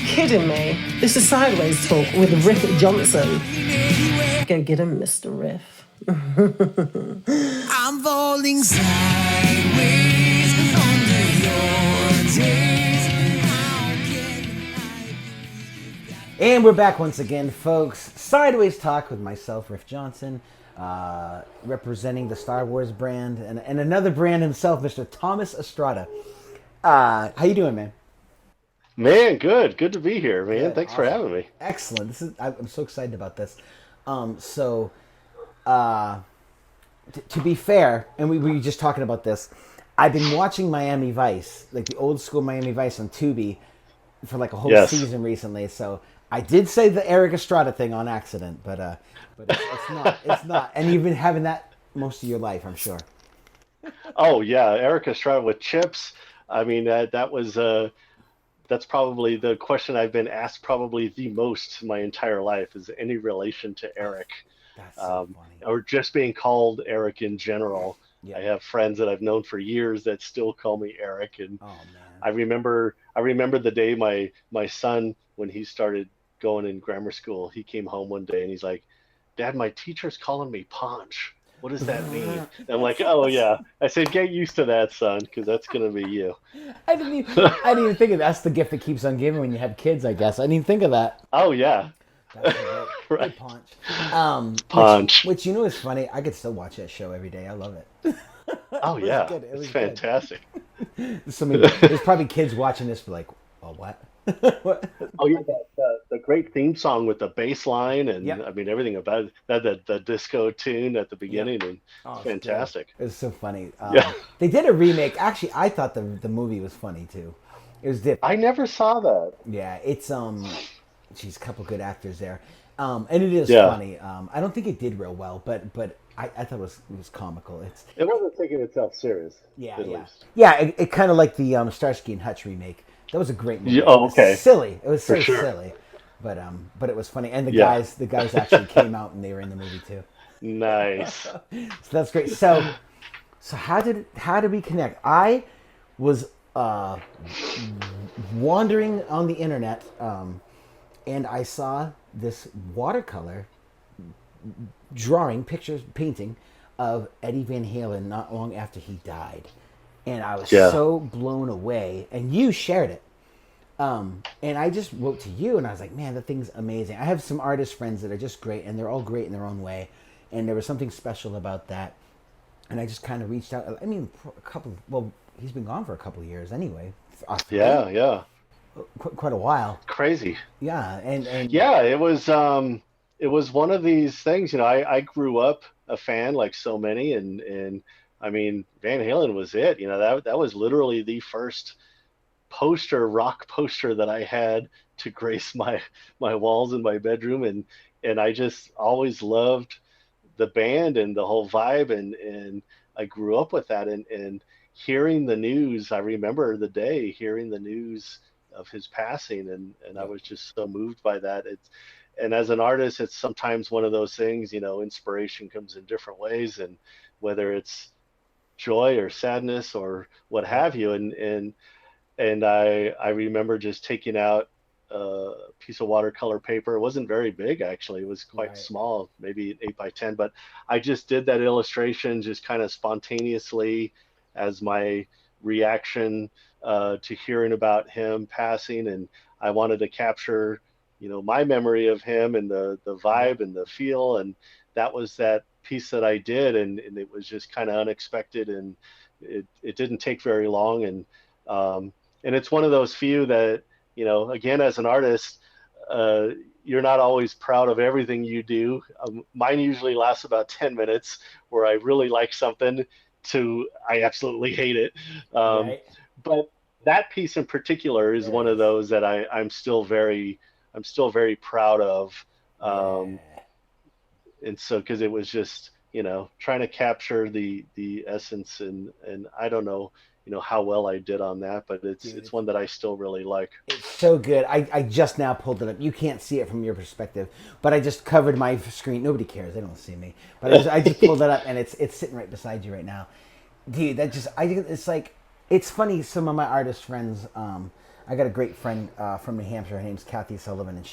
kidding me? This is Sideways Talk with Riff Johnson. Go get him, Mr. Riff. I'm falling sideways under your days. And we're back once again, folks. Sideways Talk with myself, Riff Johnson, representing the Star Wars brand and another brand himself, Mr. Thomas Estrada. How you doing, man? Man, good. Good to be here, man. Good, Thanks for having me. Excellent. I'm so excited about this. To be fair, and we were just talking about this, I've been watching Miami Vice, like the old school Miami Vice on Tubi, for like a whole season recently. So I did say the Eric Estrada thing on accident, but it's not. It's not. And you've been having that most of your life, I'm sure. Oh yeah, Eric Estrada with chips. I mean, that's probably the question I've been asked probably the most my entire life, is any relation to Eric. That's so funny. Or just being called Eric in general. Yeah. I have friends that I've known for years that still call me Eric, and Oh man. I remember the day my son, when he started going in grammar school, he came home one day and he's like, "Dad, my teacher's calling me Punch. What does that mean?" And I'm like, "Oh yeah." I said, "Get used to that, son, because that's gonna be you." I didn't even think of that. That's the gift that keeps on giving when you have kids, I guess. I didn't even think of that. Oh yeah. That's great. Right. Punch. Punch. Which you know is funny. I could still watch that show every day. I love it. Oh yeah, good. It was it's fantastic. There's probably kids watching this, like, "Oh, what?" What? Oh yeah, the great theme song with the bass line and Yep. I mean everything about it. The disco tune at the beginning and Oh, it's fantastic. It was so funny. Yeah. They did a remake. Actually, I thought the movie was funny too. It was different. I never saw that. Yeah, it's geez, a couple good actors there, and it is Yeah. funny. I don't think it did real well, but I thought it was comical. It wasn't taking itself serious. Yeah, at yeah, least. yeah. It kind of like the Starsky and Hutch remake. That was a great movie. Yeah, oh, It was okay. silly. It was so For sure. silly, but it was funny. And Yeah. the guys actually came out and they were in the movie too. Nice. So that's great. So how did we connect? I was wandering on the internet, and I saw this watercolor painting of Eddie Van Halen not long after he died. And I was Yeah. so blown away. And you shared it. And I just wrote to you and I was like, man, that thing's amazing. I have some artist friends that are just great and they're all great in their own way. And there was something special about that. And I just kind of reached out. I mean, for he's been gone for a couple of years anyway. Yeah, yeah. Quite a while. Crazy. Yeah. And Yeah, it was one of these things, I grew up a fan like so many and I mean Van Halen was it. That was literally the first rock poster that I had to grace my walls in my bedroom and I just always loved the band and the whole vibe and I grew up with that and hearing the news. I remember the day hearing the news of his passing and I was just so moved by that. And as an artist, it's sometimes one of those things, inspiration comes in different ways, and whether it's joy or sadness or what have you. And I remember just taking out a piece of watercolor paper. It wasn't very big, actually. It was quite Right. small, maybe 8 by 10. But I just did that illustration just kind of spontaneously as my reaction to hearing about him passing. And I wanted to capture my memory of him and the vibe and the feel. And that was that piece that I did. And it was just kind of unexpected. And it didn't take very long. And it's one of those few that, again, as an artist, you're not always proud of everything you do. Mine usually lasts about 10 minutes where I really like something to I absolutely hate it. Right. But that piece in particular is one of those that I'm still very proud of. And so, because it was just, trying to capture the essence and I don't know, how well I did on that, but it's one that I still really like. It's so good. I just now pulled it up. You can't see it from your perspective, but I just covered my screen. Nobody cares. They don't see me. But I just pulled it up, and it's sitting right beside you right now. Dude, it's like, it's funny. Some of my artist friends, I got a great friend from New Hampshire. Her name's Kathy Sullivan, and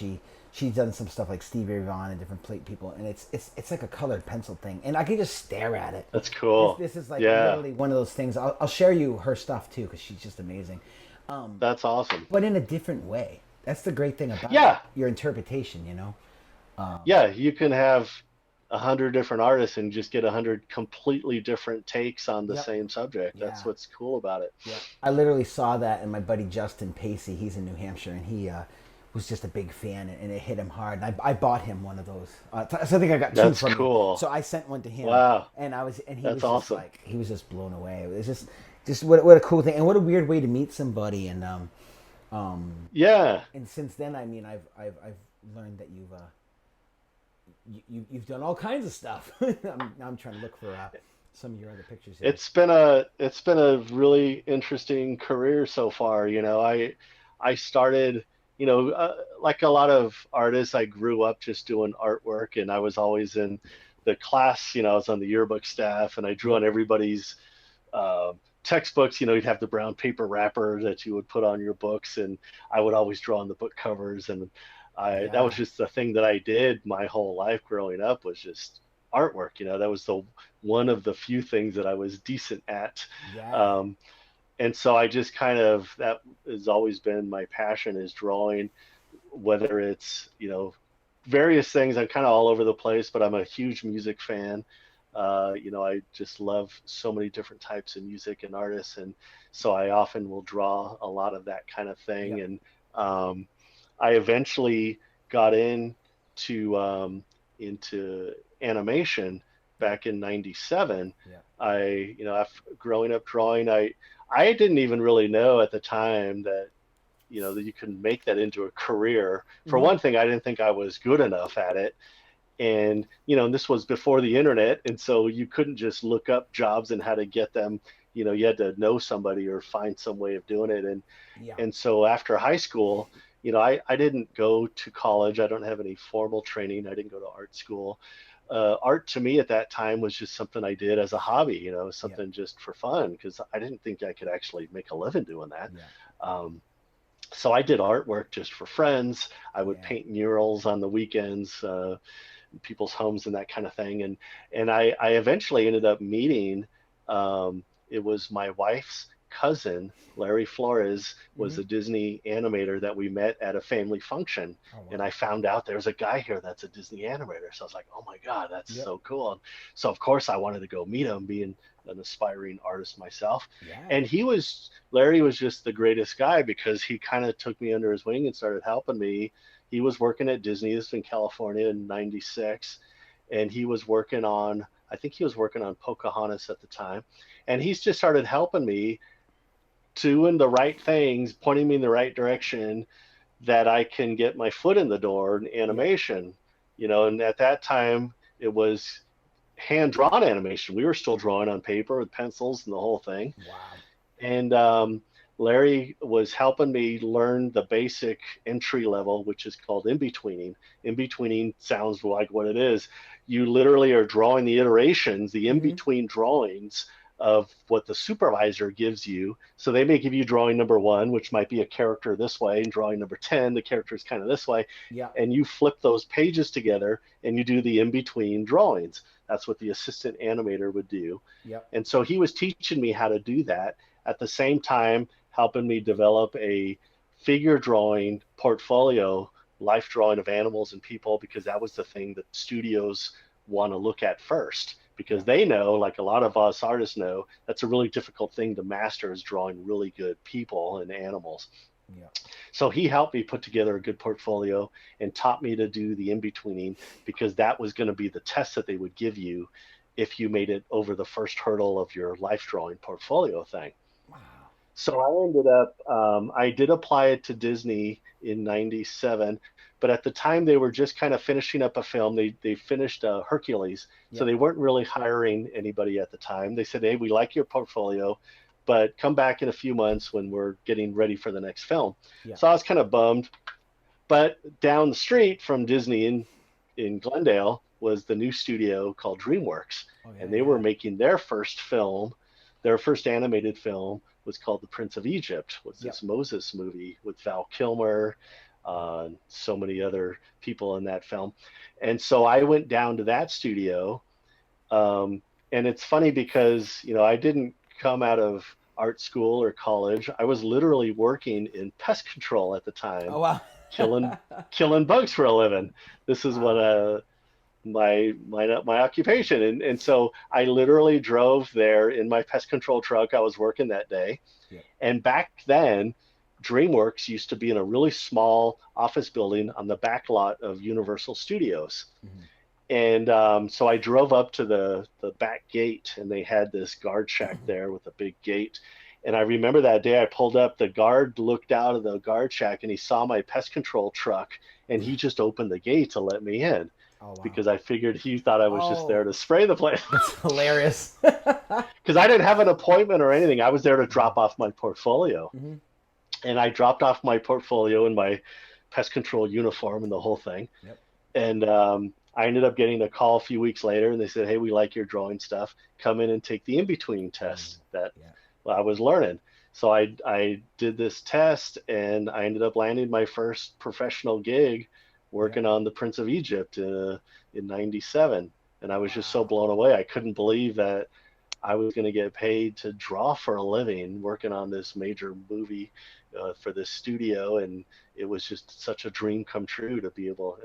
she's done some stuff like Stevie Ray Vaughan and different people, and it's like a colored pencil thing, and I can just stare at it. That's cool. This is like Yeah. literally one of those things. I'll share you her stuff too, because she's just amazing. That's awesome. But in a different way. That's the great thing about Yeah. your interpretation, you know? Yeah, you can have 100 different artists and just get 100 completely different takes on the Yep. same subject. That's Yeah. what's cool about it. Yeah. I literally saw that in my buddy Justin Pacey. He's in New Hampshire, and he was just a big fan, and it hit him hard. And I bought him one of those. So I think I got two That's from cool. him. So I sent one to him. Wow. And he That's was awesome. just like, he was just blown away. It was just what a cool thing, and what a weird way to meet somebody. And Yeah. and since then, I mean, I've learned that you've done all kinds of stuff. Now I'm trying to look for some of your other pictures here. It's been a really interesting career so far. I started, like a lot of artists, I grew up just doing artwork, and I was always in the class. I was on the yearbook staff, and I drew on everybody's textbooks. You'd have the brown paper wrapper that you would put on your books, and I would always draw on the book covers. And that was just the thing that I did my whole life growing up, was just artwork. That was one of the few things that I was decent at. Yeah. And so I just that has always been my passion, is drawing, whether it's, various things. I'm kind of all over the place, but I'm a huge music fan. I just love so many different types of music and artists. And so I often will draw a lot of that kind of thing. Yep. And I eventually got into animation back in '97. Yeah. After growing up drawing, I didn't even really know at the time that that you can make that into a career. For one thing, I didn't think I was good enough at it. And this was before the internet, and so you couldn't just look up jobs and how to get them. You had to know somebody or find some way of doing it. And so after high school, I didn't go to college. I don't have any formal training. I didn't go to art school. Art to me at that time was just something I did as a hobby, something just for fun, because I didn't think I could actually make a living doing that. So I did artwork just for friends. I would paint murals on the weekends, in people's homes and that kind of thing. And I eventually ended up meeting, it was my wife's cousin, Larry Flores, was a Disney animator that we met at a family function. Oh, wow. And I found out there's a guy here that's a Disney animator. So I was like, oh my God, that's so cool. And so of course I wanted to go meet him, being an aspiring artist myself. And Larry was just the greatest guy, because he kind of took me under his wing and started helping me. He was working at Disney, this was in California in '96. And he was working on, I think he was working on Pocahontas at the time. And he's just started helping me, doing the right things, pointing me in the right direction, that I can get my foot in the door in animation. And at that time it was hand-drawn animation. We were still drawing on paper with pencils and the whole thing. Wow. And Larry was helping me learn the basic entry level, which is called in-betweening. In-betweening sounds like what it is. You literally are drawing the iterations, the in-between drawings of what the supervisor gives you. So they may give you drawing number 1, which might be a character this way, and drawing number 10, the character is kind of this way. And you flip those pages together and you do the in-between drawings. That's what the assistant animator would do. And so he was teaching me how to do that, at the same time helping me develop a figure drawing portfolio, life drawing of animals and people, because that was the thing that studios want to look at first. Because they know, like a lot of us artists know, that's a really difficult thing to master, is drawing really good people and animals. So he helped me put together a good portfolio and taught me to do the in-betweening, because that was going to be the test that they would give you if you made it over the first hurdle of your life drawing portfolio thing. Wow. So I ended up, I did apply it to Disney in '97. But at the time, they were just kind of finishing up a film. They finished Hercules, so they weren't really hiring anybody at the time. They said, hey, we like your portfolio, but come back in a few months when we're getting ready for the next film. So I was kind of bummed. But down the street from Disney in Glendale was the new studio called Dreamworks. And they were making their first film their first animated film was called The Prince of Egypt, was Yep. this Moses movie with Val Kilmer, so many other people in that film. And so I went down to that studio. And it's funny because, I didn't come out of art school or college. I was literally working in pest control at the time, Oh wow. killing bugs for a living. This is what my occupation, and so I literally drove there in my pest control truck. I was working that day, Yeah. and back then, DreamWorks used to be in a really small office building on the back lot of Universal Studios. Mhm. And so I drove up to the back gate, and they had this guard shack there with a big gate. And I remember that day I pulled up, the guard looked out of the guard shack and he saw my pest control truck, and he just opened the gate to let me in. Oh wow. Because I figured he thought I was just Oh. there to spray the place. That's hilarious. Because I didn't have an appointment or anything. I was there to drop off my portfolio. Mhm. And I dropped off my portfolio in my pest control uniform and the whole thing. Yep. And I ended up getting a call a few weeks later, and they said, "Hey, we like your drawing stuff. Come in and take the in-between test that I was learning." So I did this test, and I ended up landing my first professional gig working on The Prince of Egypt in '97. And I was just so blown away. I couldn't believe that I was going to get paid to draw for a living working on this major movie for this studio. And it was just such a dream come true to be able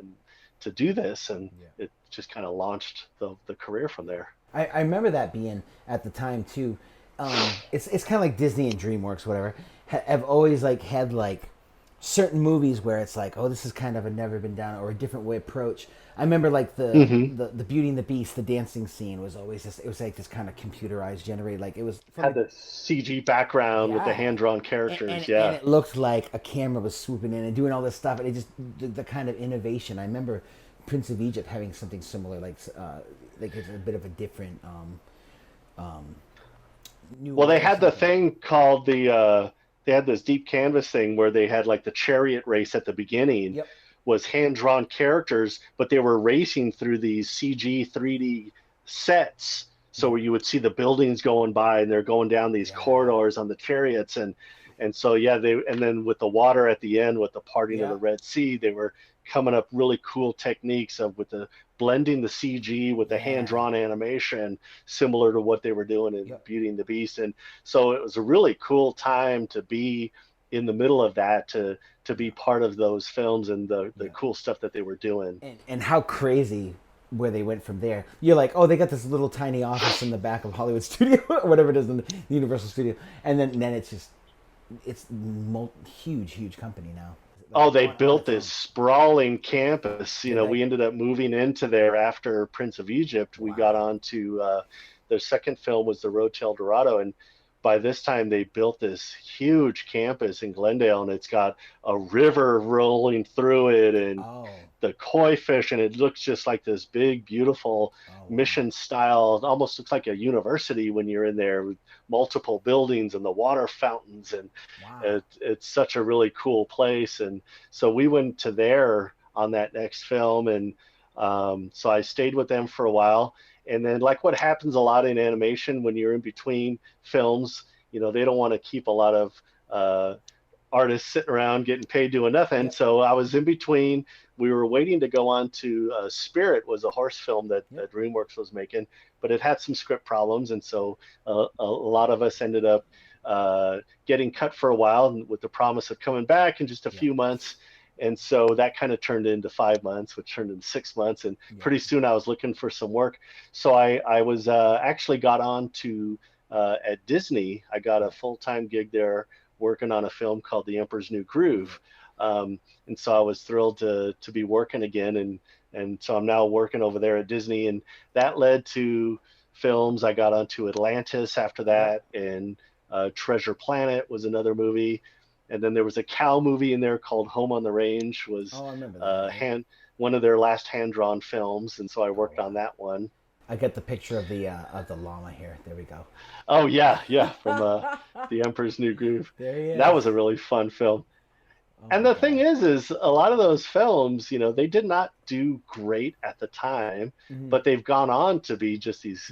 to do this. And it just kind of launched the career from there. I remember that being at the time too. It's kind of like Disney and DreamWorks, whatever, have always had certain movies where it's like, oh, this is kind of a never been done or a different way approach. I remember the Beauty and the Beast, the dancing scene was always just, it was like this kind of computerized generated, it was had the CG background with the hand-drawn characters. And it looked like a camera was swooping in and doing all this stuff, and it just the kind of innovation. I remember Prince of Egypt having something similar, it's a bit of a different well, they had the thing called they had this deep canvas thing where they had the chariot race at the beginning. Yep. Was hand-drawn characters, but they were racing through these CG 3D sets. So where you would see the buildings going by, and they're going down these corridors on the chariots, and so and then with the water at the end, with the parting of the Red Sea, they were coming up really cool techniques of blending the CG with the hand-drawn animation, similar to what they were doing in Beauty and the Beast. And so it was a really cool time to be in the middle of that, to be part of those films and the cool stuff that they were doing. And how crazy where they went from there. You're like, oh, they got this little tiny office in the back of Hollywood Studio or whatever it is in the Universal Studio. And then it's huge company now. Oh, they built this sprawling campus. We ended up moving into there after Prince of Egypt. We got on to their second film was The Road to El Dorado, and by this time they built this huge campus in Glendale, and it's got a river rolling through it, and the koi fish, and it looks just like this big, beautiful mission style. It almost looks like a university when you're in there, with multiple buildings and the water fountains, and it's such a really cool place. And so we went to there on that next film, and so I stayed with them for a while. And then, what happens a lot in animation when you're in between films, they don't want to keep a lot of artists sitting around getting paid doing nothing. So I was in between. We were waiting to go on to Spirit, was a horse film that DreamWorks was making, but it had some script problems. And so a lot of us ended up getting cut for a while with the promise of coming back in just a few months. And so that kind of turned into 5 months, which turned into 6 months. And pretty soon I was looking for some work. So I was actually got on to at Disney. I got a full-time gig there working on a film called The Emperor's New Groove. And so I was thrilled to be working again. And so I'm now working over there at Disney. And that led to films. I got onto Atlantis after that. And Treasure Planet was another movie. And then there was a cow movie in there called Home on the Range, was one of their last hand-drawn films, and so I worked on that one. I got the picture of the llama here. There we go. Oh yeah, from The Emperor's New Groove. There he is. That was a really fun film. And the thing is a lot of those films, they did not do great at the time, but they've gone on to be just these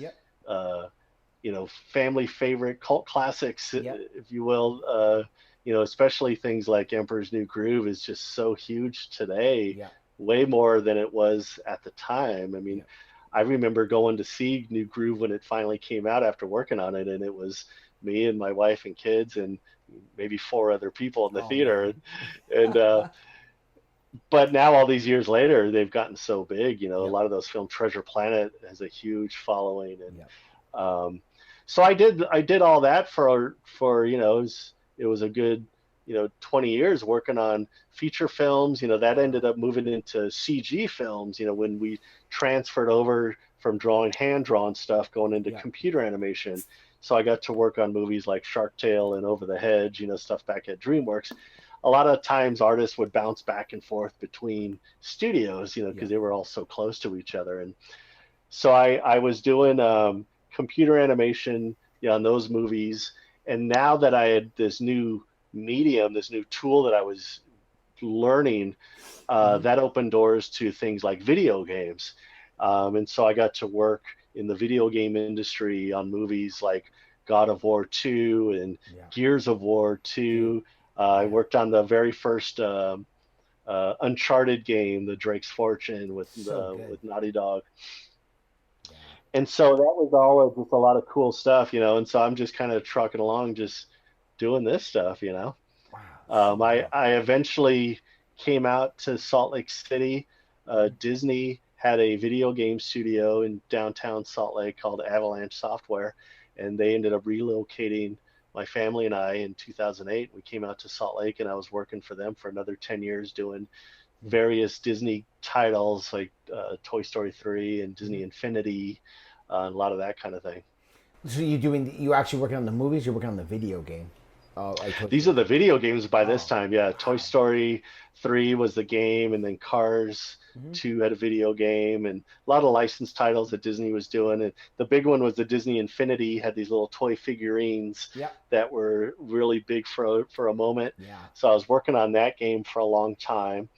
family favorite cult classics, Yep. if you will. Especially things like Emperor's New Groove is just so huge today, Yep. way more than it was at the time. I mean, Yep. I remember going to see New Groove when it finally came out after working on it, and it was me and my wife and kids and maybe four other people in the Oh theater. man. And but now all these years later, they've gotten so big. A Yep. lot of those films, Treasure Planet has a huge following, and Yep. um, so I did all that for it was a good 20 years working on feature films. That Wow. ended up moving into CG films. When we transferred over from drawing hand drawn stuff going into Yep. computer animation. So I got to work on movies like Shark Tale and Over the Hedge, stuff back at Dreamworks. A lot of times artists would bounce back and forth between studios, because Yep. they were all so close to each other. And so I was doing computer animation, on those movies. And now that I had this new medium, this new tool that I was learning, Hmm. that opened doors to things like video games. And so I got to work in the video game industry on movies like God of War 2 and Yeah. Gears of War Dude. 2. I Yeah. worked on the very first Uncharted game, The Drake's Fortune, with So good. Naughty Dog. Yeah. And so that was all just a lot of cool stuff. And so I'm just kind of trucking along, just doing this stuff. Wow. So I dope. I eventually came out to Salt Lake City. Hmm. Disney had a video game studio in downtown Salt Lake called Avalanche Software, and they ended up relocating my family and I in 2008. We came out to Salt Lake, and I was working for them for another 10 years doing various Disney titles like Toy Story 3 and Hmm. Disney Infinity, and a lot of that kind of thing. So you actually working on the movies? You're working on the video game? Oh, like Toy These Story are the 3. video games by this Oh, time. Yeah, Toy wow. Story 3 was the game, and then Cars Hmm. 2 had a video game, and a lot of licensed titles that Disney was doing. And the big one was the Disney Infinity, had these little toy figurines Yep. that were really big for a moment. Yeah. So I was working on that game for a long time.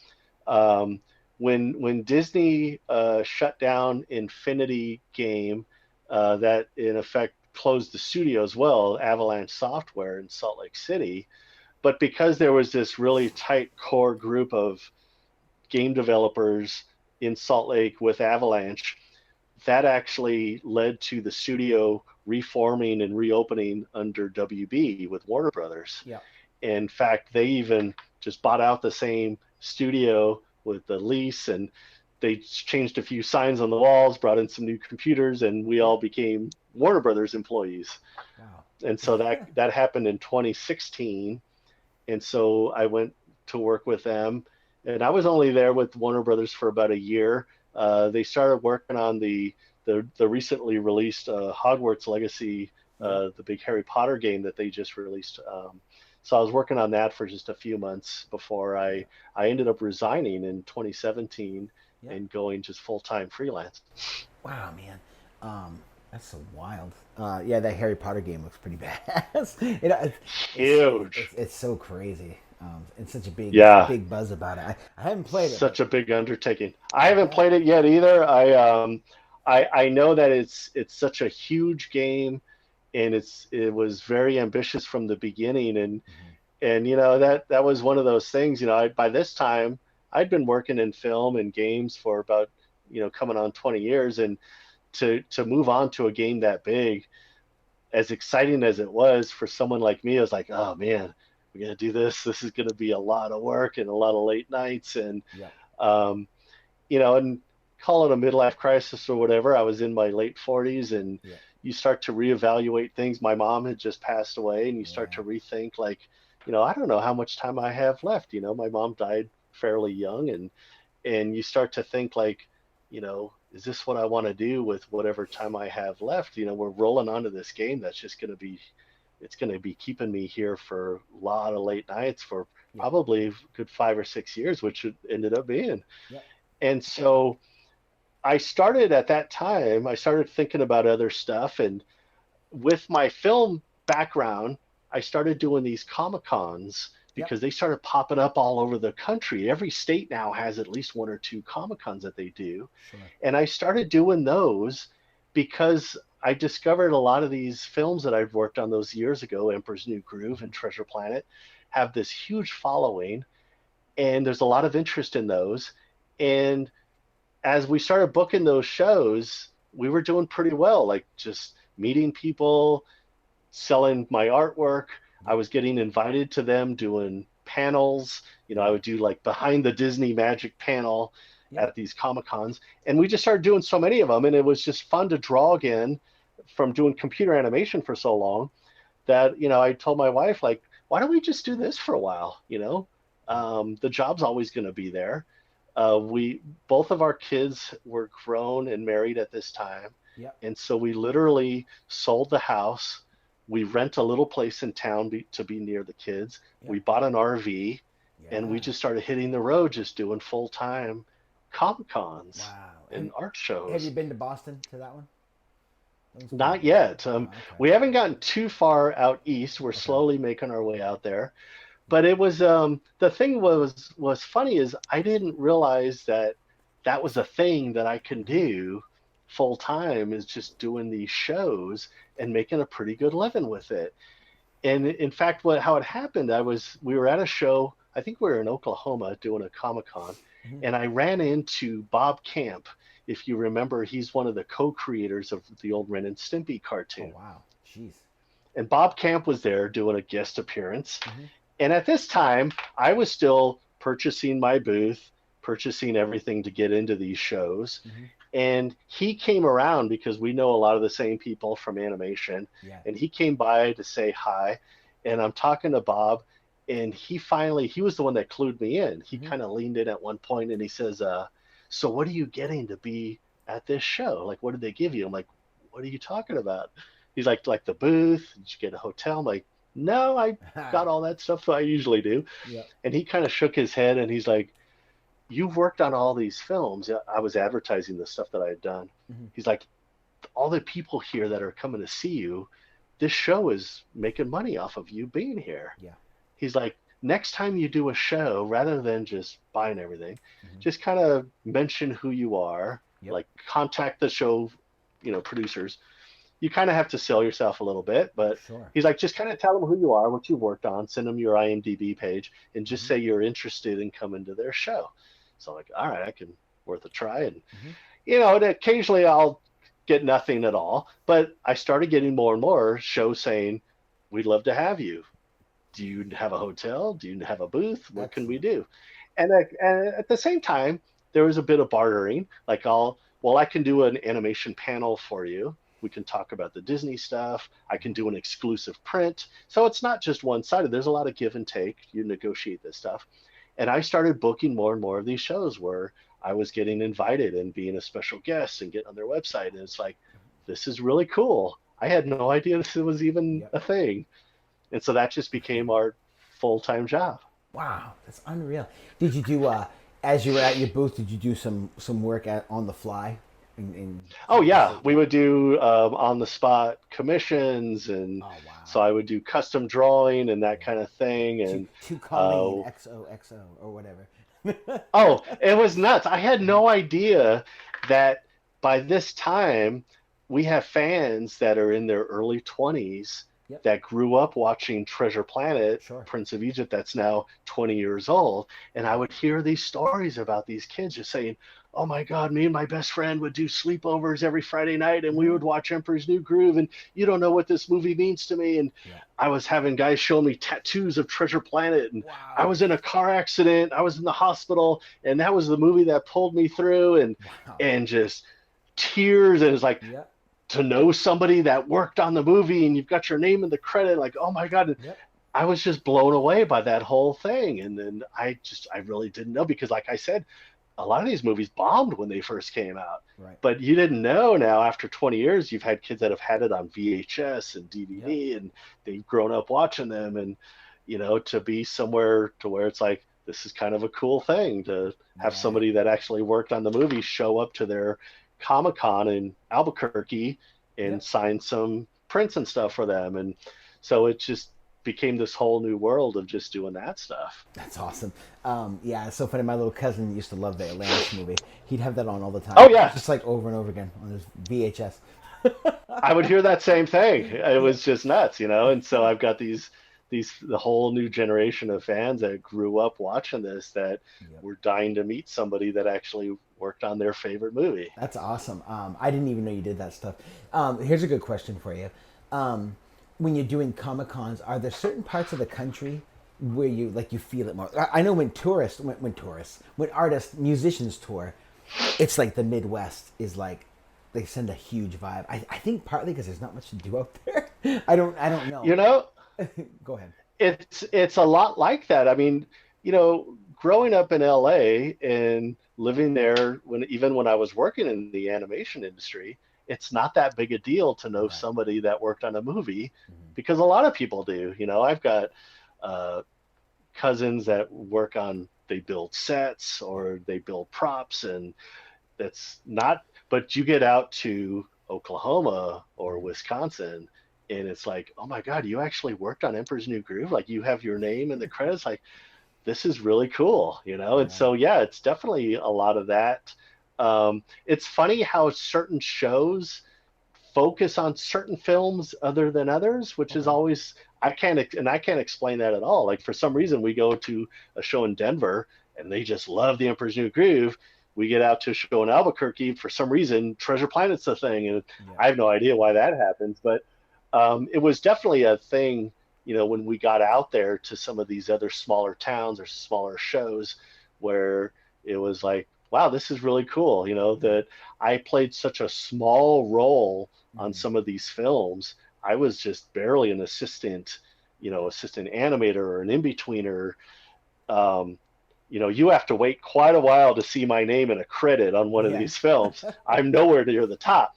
Um, when Disney shut down Infinity Game, that in effect closed the studio as well, Avalanche Software in Salt Lake City. But because there was this really tight core group of game developers in Salt Lake with Avalanche, that actually led to the studio reforming and reopening under WB with Warner Brothers. Yep. In fact, they even just bought out the same studio with the lease, and they changed a few signs on the walls, brought in some new computers, and we all Yep. became Warner Brothers employees. Wow. And so that happened in 2016, and so I went to work with them, and I was only there with Warner Brothers for about a year. They started working on the recently released Hogwarts Legacy, Yep. the big Harry Potter game that they just released. So I was working on that for just a few months before I Yep. I ended up resigning in 2017 Yep. and going just full time freelance. Wow, man. That's so wild. Yeah, that Harry Potter game looks pretty badass. Huge. It's so crazy. It's such a Yeah, big buzz about it. I haven't played it, but such a big undertaking. I I haven't bet. played it yet either. I know that it's such a huge game, and it was very ambitious from the beginning, Hmm. and that was one of those things. By this time I'd been working in film and games for about coming on 20 years, and to move on to a game that big, as exciting as it was for someone like me, I was like, oh man, we're gonna do this. This is gonna be a lot of work and a lot of late nights, and Yep. um, and call it a midlife crisis or whatever. I was in my late 40s, and Yep. you start to reevaluate things. My mom had just passed away, and you start Yeah. to rethink, like, I don't know how much time I have left. My mom died fairly young, and you start to think like, is this what I want to do with whatever time I have left? We're rolling onto this game that's just going to be, it's going to be keeping me here for a lot of late nights for Yep. probably a good 5 or 6 years, which it ended up being. Yep. And so I started at that time, I started thinking about other stuff. And with my film background, I started doing these Comic Cons Yep. because they started popping up all over the country. Every state now has at least one or two Comic Cons that they do. Sure. And I started doing those. because I discovered a lot of these films that I've worked on those years ago, Emperor's New Groove and Treasure Planet, have this huge following, and there's a lot of interest in those. And as we started booking those shows, we were doing pretty well, like just meeting people, selling my artwork. I was getting invited to them doing panels. I would do like behind the Disney Magic panel at these Comic Cons. And we just started doing so many of them. And it was just fun to draw again from doing computer animation for so long that, I told my wife, like, why don't we just do this for a while? The job's always going to be there. Both of our kids were grown and married at this time. Yep. And so we literally sold the house. We rent a little place in town to be near the kids. Yep. We bought an RV, and we just started hitting the road, just doing full-time Comic Cons and art shows. Have you been to Boston to that one? Not yet. Okay. We haven't gotten too far out east. We're slowly making our way out there. But it was the thing was funny is I didn't realize that was a thing that I can do full time, is just doing these shows and making a pretty good living with it. And in fact, how it happened, we were at a show. I think we were in Oklahoma doing a Comic-Con, and I ran into Bob Camp. If you remember, he's one of the co-creators of the old Ren and Stimpy cartoon. Oh wow, jeez. And Bob Camp was there doing a guest appearance. And at this time, I was still purchasing my booth, purchasing everything to get into these shows. And he came around because we know a lot of the same people from animation. Yeah. And he came by to say hi. And I'm talking to Bob, and he was the one that clued me in. He kind of leaned in at one point and he says, so what are you getting to be at this show? Like, what did they give you? I'm like, what are you talking about? He's like the booth, did you get a hotel? I'm like, no, I got all that stuff that I usually do. Yeah. And he kind of shook his head and he's like, you've worked on all these films. I was advertising the stuff that I had done. He's like, all the people here that are coming to see you, this show is making money off of you being here. Yeah. He's like, next time you do a show, rather than just buying everything, just kind of mention who you are, like contact the show, producers. You kind of have to sell yourself a little bit, but he's like, just kind of tell them who you are, what you worked on, send them your IMDb page, and just say you're interested in coming to their show. So I'm like, all right, I can worth a try. And, and occasionally I'll get nothing at all, but I started getting more and more shows saying, we'd love to have you. Do you have a hotel? Do you have a booth? What can we do? And at the same time, there was a bit of bartering. Like, I can do an animation panel for you. We can talk about the Disney stuff. I can do an exclusive print. So it's not just one-sided. There's a lot of give and take. You negotiate this stuff. And I started booking more and more of these shows where I was getting invited and being a special guest and getting on their website. And it's like, this is really cool. I had no idea this was even a thing. And so that just became our full-time job. Wow, that's unreal. Did you do, as you were at your booth, did you do some work on the fly? Oh yeah, we would do on-the-spot commissions, and so I would do custom drawing and that kind of thing. And to Colleen XOXO or whatever. Oh, it was nuts. I had no idea that by this time we have fans that are in their early 20s that grew up watching Treasure Planet, Prince of Egypt, that's now 20 years old. And I would hear these stories about these kids just saying, oh my God, me and my best friend would do sleepovers every Friday night and we would watch Emperor's New Groove, and you don't know what this movie means to me. And I was having guys show me tattoos of Treasure Planet, and I was in a car accident, I was in the hospital, and that was the movie that pulled me through, and just tears. And it's like, to know somebody that worked on the movie and you've got your name in the credit, like, oh my God. I was just blown away by that whole thing. And then I really didn't know, because like I said, a lot of these movies bombed when they first came out. But you didn't know. Now, after 20 years, you've had kids that have had it on VHS and DVD, and they've grown up watching them. And, to be somewhere to where it's like, this is kind of a cool thing to have somebody that actually worked on the movie show up to their Comic-Con in Albuquerque and sign some prints and stuff for them. And so it just became this whole new world of just doing that stuff. That's awesome. It's so funny. My little cousin used to love the Atlantis movie. He'd have that on all the time. Oh yeah, just like over and over again on his VHS. I would hear that same thing. It was just nuts, you know. And so I've got the whole new generation of fans that grew up watching this that Yep. were dying to meet somebody that actually worked on their favorite movie. That's awesome. I didn't even know you did that stuff. Here's a good question for you. When you're doing Comic Cons, are there certain parts of the country where you feel it more? I know when artists, musicians tour, it's like the Midwest is like they send a huge vibe. I think partly because there's not much to do out there. I don't know. You know, Go ahead. it's a lot like that. I mean, you know, growing up in LA and living there even when I was working in the animation industry, it's not that big a deal to know Right. somebody that worked on a movie Mm-hmm. because a lot of people do. You know, I've got uh, cousins that work on they build sets or they build props, and that's not, but you get out to Oklahoma or Wisconsin and it's like, oh my God, you actually worked on Emperor's New Groove, like you have your name in the credits, like this is really cool, you know. And Yeah. so yeah, it's definitely a lot of that. It's funny how certain shows focus on certain films other than others, which is Okay. always, I can't explain that at all. Like for some reason we go to a show in Denver and they just love the Emperor's New Groove. We get out to a show in Albuquerque, for some reason Treasure Planet's the thing, and Yeah. I have no idea why that happens, but it was definitely a thing, you know, when we got out there to some of these other smaller towns or smaller shows where it was like, wow, this is really cool, you know, that I played such a small role on Mm-hmm. some of these films. I was just barely an assistant, you know, assistant animator or an in-betweener. Um, you know, you have to wait quite a while to see my name in a credit on one of Yeah. these films. I'm nowhere near the top,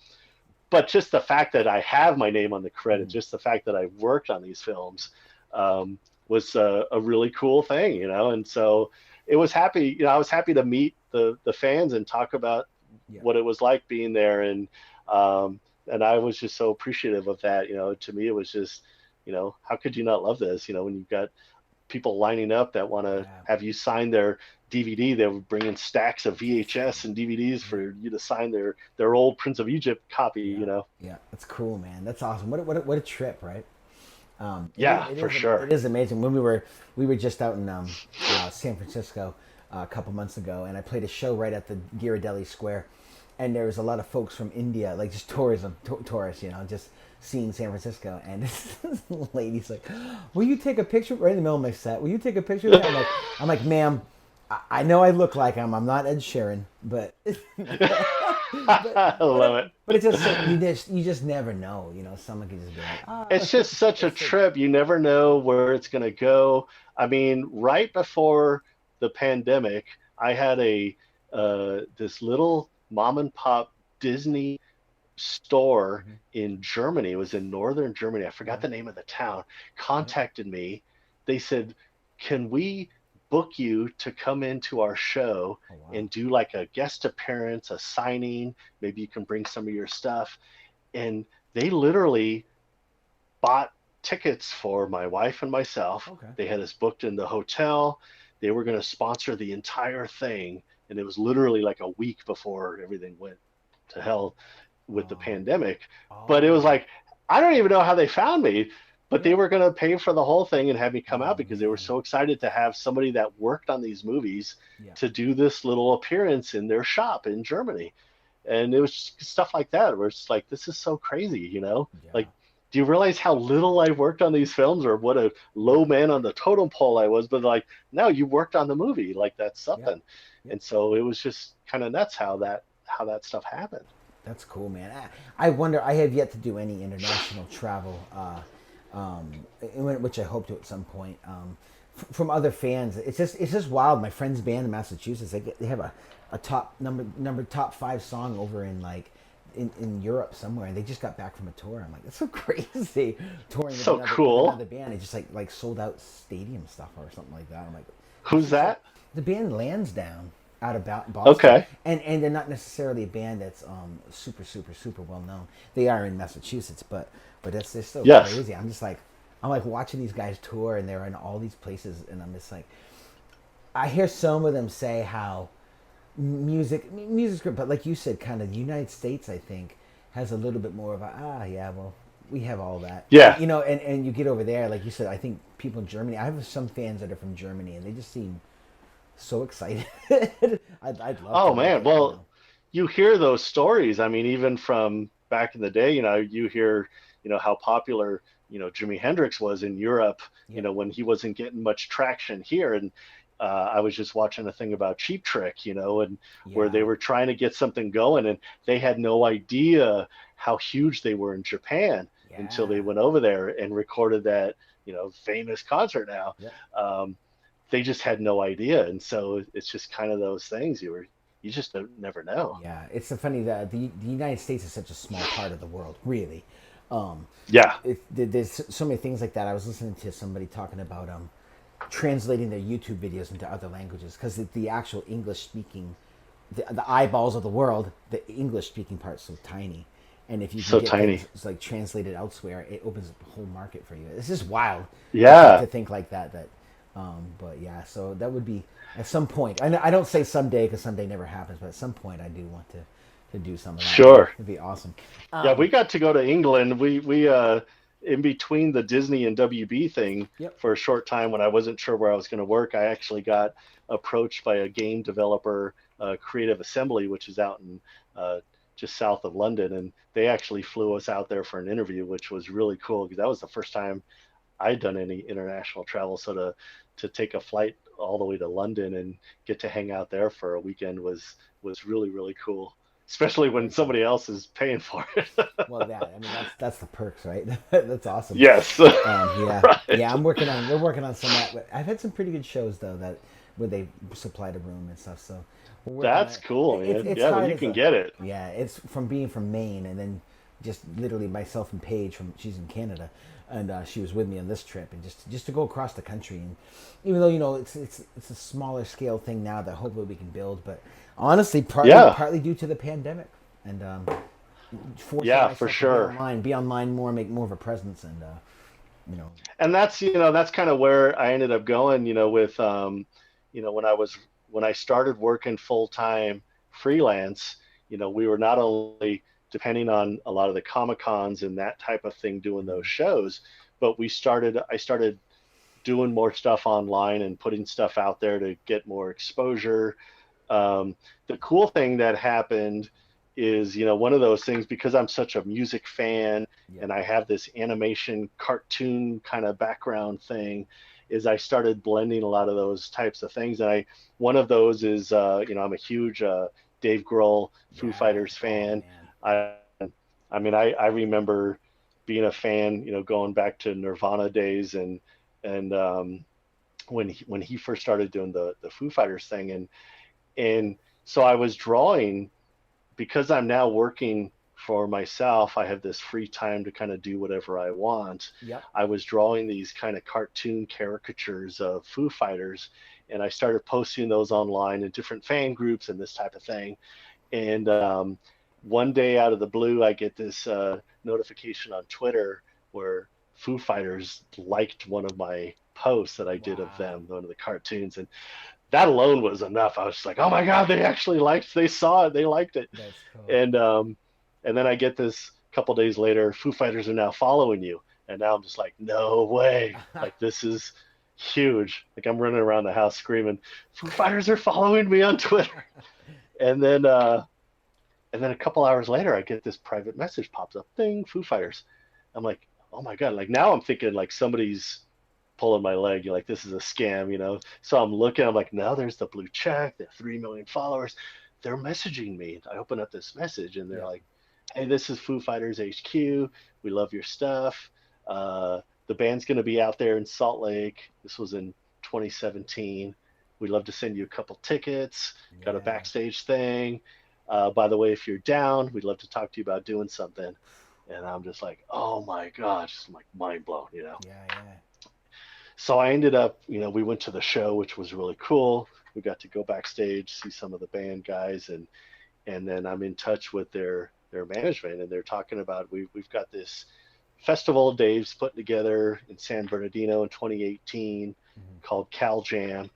but just the fact that I have my name on the credit, Mm-hmm. just the fact that I've worked on these films, was a really cool thing, you know. And so it was happy, you know, I was happy to meet the fans and talk about Yeah. what it was like being there, um, and I was just so appreciative of that. You know, to me, it was just, you know, how could you not love this? You know, when you've got people lining up that want to Yeah. have you sign their DVD. They were bringing stacks of VHS and DVDs Yeah. for you to sign their old Prince of Egypt copy. Yeah. You know, Yeah. That's cool, man. That's awesome. What a trip, right? yeah, for It sure. is amazing. When we were just out in San Francisco a couple months ago, and I played a show right at the Ghirardelli Square, and there was a lot of folks from India, like just tourists, you know, just seeing San Francisco. And this lady's like, "Will you take a picture right in the middle of my set? Will you take a picture?" Of that? I'm like, "Ma'am, I know I look like I'm not Ed Sheeran, but I love it. but it's just so, you just never know, you know. Someone could just be like, It's just such a trip. You never know where it's going to go. I mean, right before the pandemic, I had a this little mom and pop Disney store Mhm. in Germany. It was in northern Germany. I forgot Yeah, the name of the town. yeah. Contacted me. They said, "Can we book you to come into our show Oh wow. and do like a guest appearance, a signing? Maybe you can bring some of your stuff." And they literally bought tickets for my wife and myself. Okay. They had us booked in the hotel. They were going to sponsor the entire thing. And it was literally like a week before everything went to hell with the Oh. pandemic. But it was Oh. like, I don't even know how they found me, but they Yeah. were going to pay for the whole thing and have me come out Oh because they were man. so excited to have somebody that worked on these movies Yeah. to do this little appearance in their shop in Germany. And it was just stuff like that where it's like, this is so crazy, you know? Yeah. Like, do you realize how little I worked on these films or what a low Yeah. man on the totem pole I was? But like, no, you worked on the movie. Like that's Yeah. something. Yeah. And so it was just kind of nuts how that stuff happened. That's cool, man. I wonder. I have yet to do any international travel, which I hope to at some point. From other fans, it's just wild. My friend's band in Massachusetts, they have a top 5 song over in like in Europe somewhere, and they just got back from a tour. I'm like, that's so crazy. Touring with So another cool. band, it just like sold out stadium stuff or something like that. I'm like, that's Who's just so. that? The band Lansdowne out of Boston, Okay. and they're not necessarily a band that's super well known. They are in Massachusetts, but it's they're so Yes. crazy. I'm like watching these guys tour, and they're in all these places, and I'm just like, I hear some of them say how music's great, but like you said, kind of the United States, I think, has a little bit more of well, we have all that. Yeah. You know, and you get over there, like you said, I think people in Germany, I have some fans that are from Germany, and they just seem so excited. I'd love Oh to make man, it, you well, know. you hear those stories. I mean, even from back in the day, you hear, how popular, Jimi Hendrix was in Europe, Yep. when he wasn't getting much traction here. And I was just watching a thing about Cheap Trick, and where they Yeah. were trying to get something going, and they had no idea how huge they were in Japan until they Yeah. went over there and recorded that, famous concert now. Yep. Um, they just had no idea, and so it's just kind of those things you just don't, never know. Yeah. It's so funny that the United States is such a small part of the world, really. Um, Yeah, there's so many things like that. I was listening to somebody talking about translating their YouTube videos into other languages because the actual English speaking, the eyeballs of the world, the English speaking part is so tiny. And if you can so get things tiny. like translated elsewhere, it opens up a whole market for you. It's just wild Yeah, to think like that. But yeah, so that would be at some point. I don't say someday because someday never happens, but at some point I do want to do some of that. sure. It'd be awesome. Yeah, we got to go to England. We in between the Disney and WB thing Yep. for a short time when I wasn't sure where I was going to work. I actually got approached by a game developer, Creative Assembly, which is out in just south of London, and they actually flew us out there for an interview, which was really cool because that was the first time I'd done any international travel. So to take a flight all the way to London and get to hang out there for a weekend was really really cool, especially when Very cool. somebody else is paying for it. Well, yeah, I mean that's the perks, right? That's awesome. Yes. Yeah, Right. yeah. We're working on some of that. But I've had some pretty good shows though that where they supplied a room and stuff. So we're working on That's it. cool, It- man. It's Yeah, when hard you as can a get it. yeah. It's from being from Maine and then just literally myself and Paige from she's in Canada, and she was with me on this trip and just to go across the country and even though it's a smaller scale thing now that hopefully we can build, but honestly Yeah. partly due to the pandemic and forcing Yeah, for myself to sure. be online more, make more of a presence, and you know, And that's kind of where I ended up going, with when I started working full time freelance, we were not only depending on a lot of the Comic Cons and that type of thing doing those mhm, shows, but I started doing more stuff online and putting stuff out there to get more exposure. The cool thing that happened is, one of those things because I'm such a music fan yep, and I have this animation cartoon kind of background thing, is I started blending a lot of those types of things. And one of those is, I'm a huge Dave Grohl Foo yeah, Fighters oh fan. man, I, I mean, I remember being a fan, going back to Nirvana days and when he first started doing the Foo Fighters thing, and so I was drawing because I'm now working for myself. I have this free time to kind of do whatever I want. yep, I was drawing these kind of cartoon caricatures of Foo Fighters, and I started posting those online in different fan groups and this type of thing. And one day out of the blue, I get this notification on Twitter where Foo Fighters liked one of my posts that I did of wow, them, one of the cartoons, and that alone was enough. I was just like, oh my god, they saw it, they liked it, that's cool. and then I get this couple days later, Foo Fighters are now following you, and now I'm just like, no way, like this is huge. Like I'm running around the house screaming, Foo Fighters are following me on Twitter, and then a couple hours later, I get this private message pops up, ding, Foo Fighters. I'm like, oh my god, like now I'm thinking like somebody's pulling my leg. You're like, this is a scam. So I'm looking, I'm like, no, there's the blue check, they have 3 million followers. They're messaging me. I open up this message and they're Yep, like, hey, this is Foo Fighters HQ. We love your stuff. The band's going to be out there in Salt Lake. This was in 2017. We'd love to send you a couple tickets. Got a yeah, backstage thing. By the way, if you're down, we'd love to talk to you about doing something. And I'm just like, oh my gosh, I'm like mind blown. yeah, yeah, So I ended up, we went to the show, which was really cool. We got to go backstage, see some of the band guys, and then I'm in touch with their management, and they're talking about we've got this festival Dave's putting together in San Bernardino in 2018 mhm, called Cal Jam,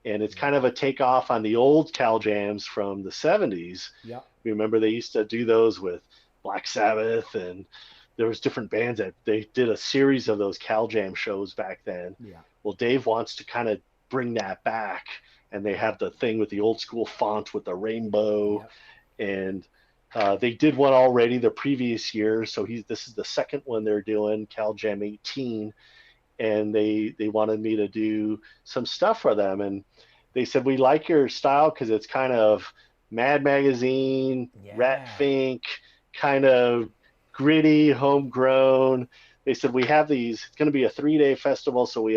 and it's yeah, kind of a takeoff on the old Cal Jams from the 70s. yep, Remember they used to do those with Black Sabbath, and there was different bands that they did a series of those Cal Jam shows back then. Yeah. Well, Dave wants to kind of bring that back, and they have the thing with the old school font with the rainbow, and they did one already the previous year, so this is the second one they're doing, Cal Jam 18, and they wanted me to do some stuff for them, and they said, we like your style because it's kind of Mad Magazine, Rat Fink, kind of gritty, homegrown. They said, we have these, it's going to be a 3-day festival, so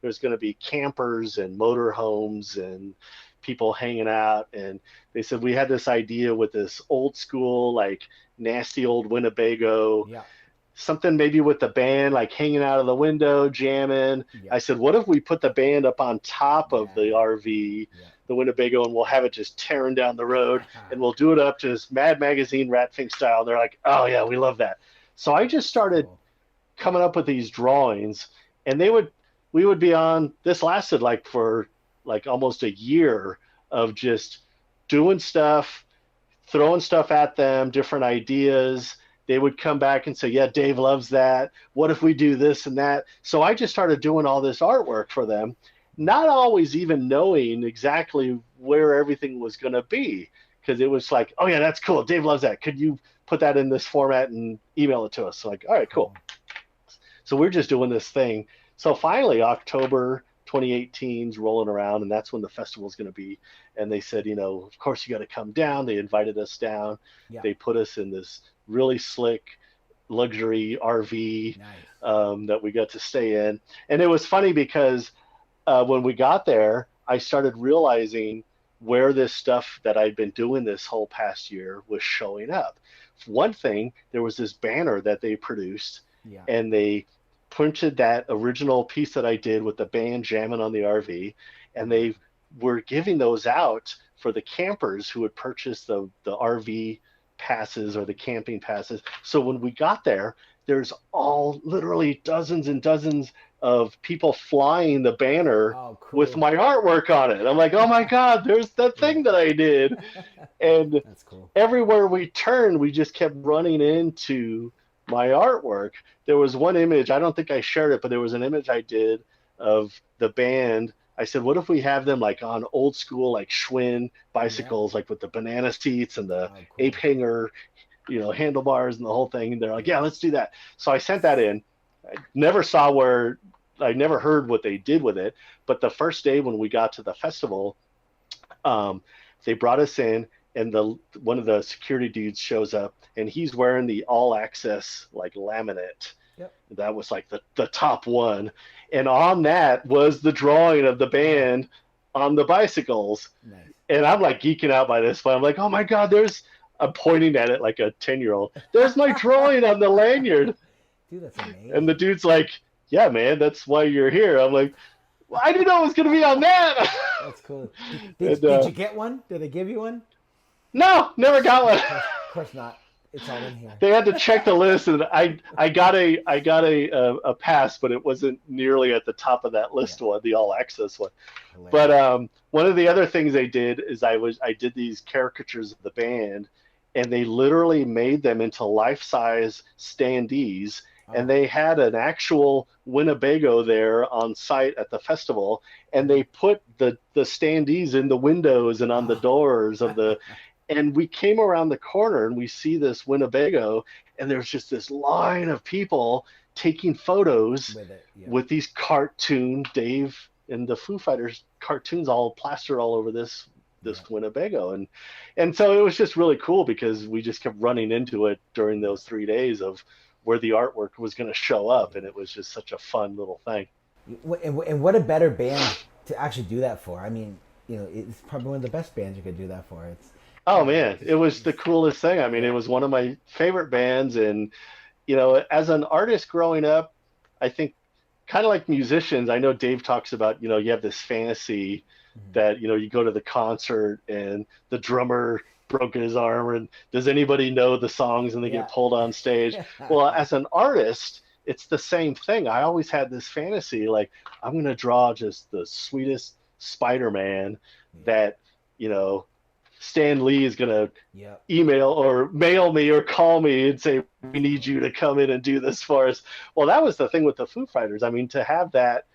there's going to be campers and motorhomes and people hanging out, and they said, we had this idea with this old school, like nasty old Winnebago, something maybe with the band, like hanging out of the window, jamming. I said, what if we put the band up on top of the RV, the Winnebago, and we'll have it just tearing down the road, and we'll do it up to this Mad Magazine Rat Fink style. And they're like, oh yeah, we love that. So I just started coming up with these drawings, and we would be on, this lasted like for like almost a year of just doing stuff, throwing stuff at them, different ideas. They would come back and say, yeah, Dave loves that. What if we do this and that? So I just started doing all this artwork for them, not always even knowing exactly where everything was going to be, because it was like, oh yeah, that's cool. Dave loves that. Could you put that in this format and email it to us? So like, all right, cool. So we're just doing this thing. So finally, October 2018's rolling around, and that's when the festival's going to be. And they said, of course you got to come down. They invited us down. They put us in this really slick luxury RV that we got to stay in. And it was funny because when we got there, I started realizing where this stuff that I'd been doing this whole past year was showing up. One thing, there was this banner that they produced, and they printed that original piece that I did with the band jamming on the RV, and they were giving those out for the campers who would purchase the RV passes or the camping passes. So when we got there, there's literally dozens and dozens of people flying the banner with my artwork on it. I'm like, oh my God, there's that thing that I did. And that's cool. Everywhere we turned, we just kept running into my artwork. There was one image, I don't think I shared it, but there was an image I did of the band. I said, what if we have them like on old school, like Schwinn bicycles, like with the banana seats and the ape hanger, handlebars and the whole thing. And they're like, yeah, let's do that. So I sent that in. I never heard what they did with it. But the first day when we got to the festival, they brought us in, and one of the security dudes shows up, and he's wearing the All Access like laminate. That was like the top one. And on that was the drawing of the band on the bicycles. And I'm like geeking out by this point. I'm like, oh my God, I'm pointing at it like a 10-year-old. There's my drawing on the lanyard. Dude, that's amazing. And the dude's like, yeah, man, that's why you're here. I'm like, well, I didn't know it was going to be on that. That's cool. Did you get one? Did they give you one? No, never got one. Of course not. It's all in here. They had to check the list, and I got a pass, but it wasn't nearly at the top of that list one, the all access one. Hilarious. But one of the other things they did is I did these caricatures of the band, and they literally made them into life-size standees, and they had an actual Winnebago there on site at the festival, and they put the standees in the windows and on the doors of the. And we came around the corner and we see this Winnebago, and there's just this line of people taking photos with these cartoon Dave and the Foo Fighters cartoons all plastered all over this Winnebago. And so it was just really cool because we just kept running into it during those 3 days of where the artwork was going to show up. And it was just such a fun little thing. And what a better band to actually do that for. I mean, it's probably one of the best bands you could do that for. Oh man, it was the coolest thing. I mean, it was one of my favorite bands, and as an artist growing up, I think kind of like musicians, I know Dave talks about, you have this fantasy that, you go to the concert and the drummer broke his arm, and does anybody know the songs, and they get pulled on stage. Well, as an artist, it's the same thing. I always had this fantasy, like, I'm going to draw just the sweetest Spider-Man that, Stan Lee is gonna Yep. email or mail me or call me and say we need you to come in and do this for us. Well, that was the thing with the Foo Fighters. I mean, to have that,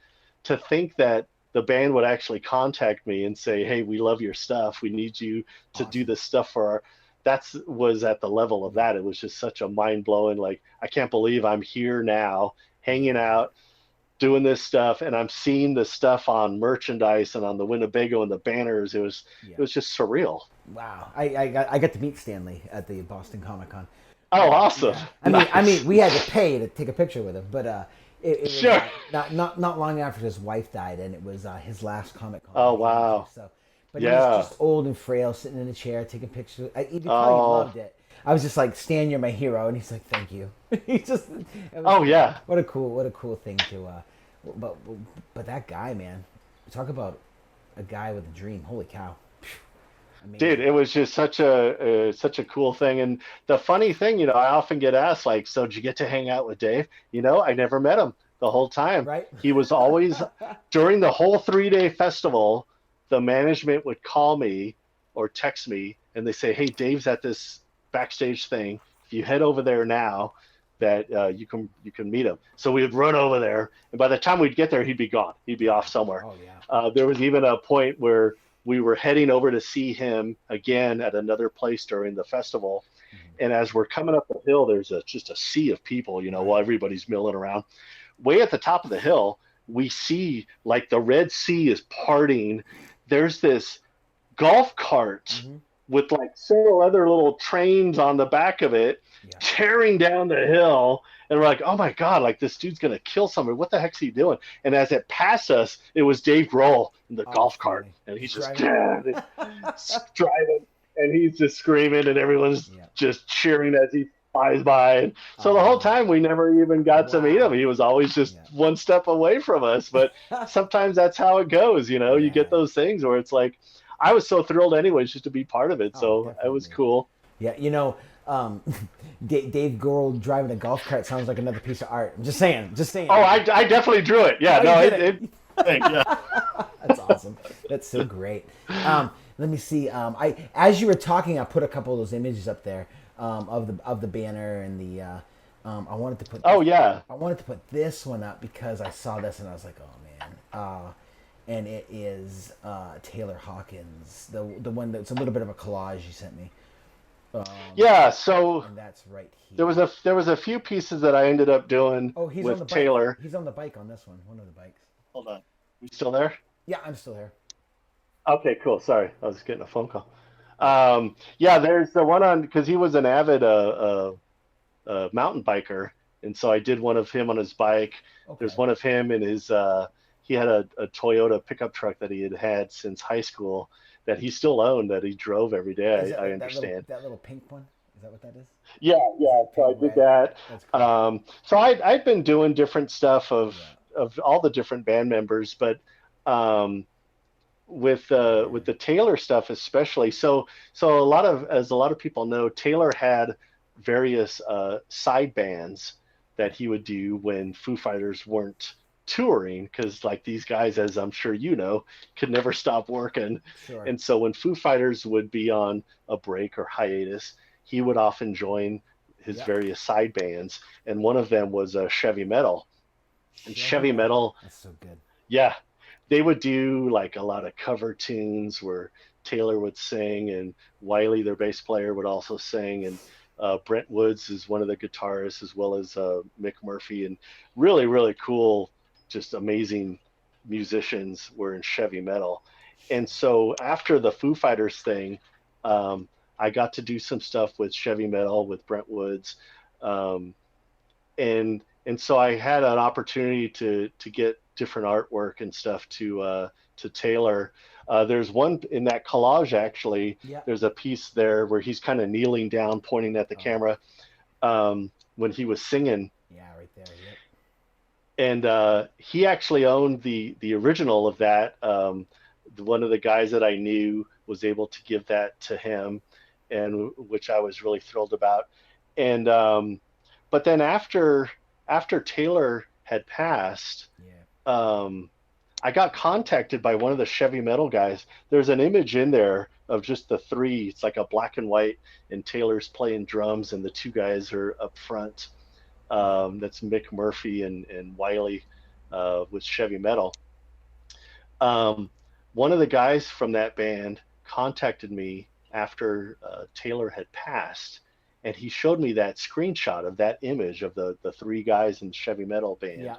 to think that the band would actually contact me and say, "Hey, we love your stuff. We need you to do Awesome. this stuff for our." That's was at the level of that. It was just such a mind blowing. Like, I can't believe I'm here now, hanging out, doing this stuff, and I'm seeing the stuff on merchandise and on the Winnebago and the banners. It Yeah. was just surreal. Wow. I got to meet Stanley at the Boston Comic Con. Oh, awesome! Yeah. I mean, Nice. we had to pay to take a picture with him, but it was Sure. not long after his wife died, and it was his last Comic Con Oh, that he went to. wow. So, but he was Yeah. just old and frail, sitting in a chair taking pictures. You could tell he Oh. loved it. I was just like, "Stan, you're my hero," and he's like, "Thank you." He's just, it was, Oh, yeah. what a cool thing to. But but that guy, man, talk about a guy with a dream. Holy cow! Dude, Amazing. it was just such a cool thing. And the funny thing, I often get asked, like, "So did you get to hang out with Dave?" I never met him the whole time. Right? He was always during the whole 3-day festival. The management would call me or text me, and they say, "Hey, Dave's at this backstage thing. If you head over there now, that you can meet him." So we would run over there, and by the time we'd get there, he'd be gone. He'd be off somewhere. Oh yeah. There was even a point where we were heading over to see him again at another place during the festival. And as we're coming up the hill, there's just a sea of people, while everybody's milling around. Way at the top of the hill, we see like the Red Sea is parting. There's this golf cart with like several other little trains on the back of it Yeah. tearing down the hill, and we're like, "Oh my god, like this dude's gonna kill somebody, what the heck's he doing?" And as it passed us, it was Dave Grohl in the Oh, golf that's cart, funny. and he's just Driving. driving, and he's just screaming, and everyone's Yeah. just cheering as he flies by. And so the whole Oh, time we never even got to meet him. wow. He was always just Yeah. one step away from us. But sometimes that's how it goes. You get Yeah. those things where it's like, I was so thrilled anyways just to be part of it. Oh, So it was definitely. cool. Yeah, um, Dave Grohl driving a golf cart sounds like another piece of art. I'm just saying, just saying. Oh, I definitely drew it. Yeah, Oh, no, you did it thing, yeah. That's awesome. That's so great. Let me see. As you were talking, I put a couple of those images up there of the banner and the. I wanted to put. Oh yeah. I wanted to put this one up because I saw this and I was like, oh man. And it is Taylor Hawkins, the one that's a little bit of a collage you sent me. Yeah, so And that's right there here. was a few pieces that I ended up doing Oh, he's on the with bike. Taylor. He's on the bike on this one. One of the bikes. Hold on. We still there? Yeah, I'm still here. Okay, cool. Sorry. I was getting a phone call. Yeah, there's the one on because he was an avid mountain biker, and so I did one of him on his bike. There's Okay. one of him in his he had a Toyota pickup truck that he had since high school that he still owned that he drove every Is day. that I little understand. that little pink one? Is that what that is? Yeah, yeah. So I Pink did red. that. That's cool. So I've been doing different stuff of Yeah. all the different band members, but um, with the Taylor stuff especially. So a lot of people know, Taylor had various side bands that he would do when Foo Fighters weren't touring, because like these guys, as I'm sure you know, could never stop working. Sure. And so when Foo Fighters would be on a break or hiatus, he would often join his Yep. various side bands, and one of them was Chevy Metal. And Chevy Chevy Metal. Metal, That's so good. yeah, they would do like a lot of cover tunes where Taylor would sing and Wiley, their bass player, would also sing, and Brent Woods is one of the guitarists, as well as Mick Murphy, and really, really cool, just amazing musicians were in Chevy Metal. And so after the Foo Fighters thing, um, I got to do some stuff with Chevy Metal with Brent Woods, um, and so I had an opportunity to get different artwork and stuff to Taylor. There's one in that collage actually. Yeah. There's a piece there where he's kind of kneeling down, pointing at the Oh, camera, when he was singing, yeah, right there. Yep. and he actually owned the original of that. One of the guys that I knew was able to give that to him, and which I was really thrilled about. And but then after Taylor had passed, Yeah. um, I got contacted by one of the Chevy Metal guys. There's an image in there of just the three. It's like a black and white, and Taylor's playing drums, and the two guys are up front. That's Mick Murphy and Wiley with Chevy Metal. Um, One of the guys from that band contacted me after Taylor had passed, and he showed me that screenshot of that image of the three guys in Chevy Metal band. Yeah.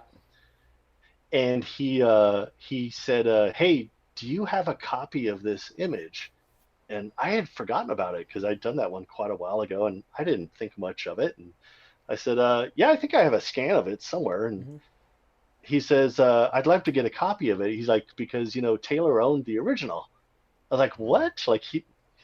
And he said, "Hey, do you have a copy of this image?" And I had forgotten about it because I'd done that one quite a while ago, and I didn't think much of it. And I said, "Yeah, I think I have a scan of it somewhere." And Mm-hmm. he says, "I'd like to get a copy of it." He's like, "Because Taylor owned the original." I was like, "What? Like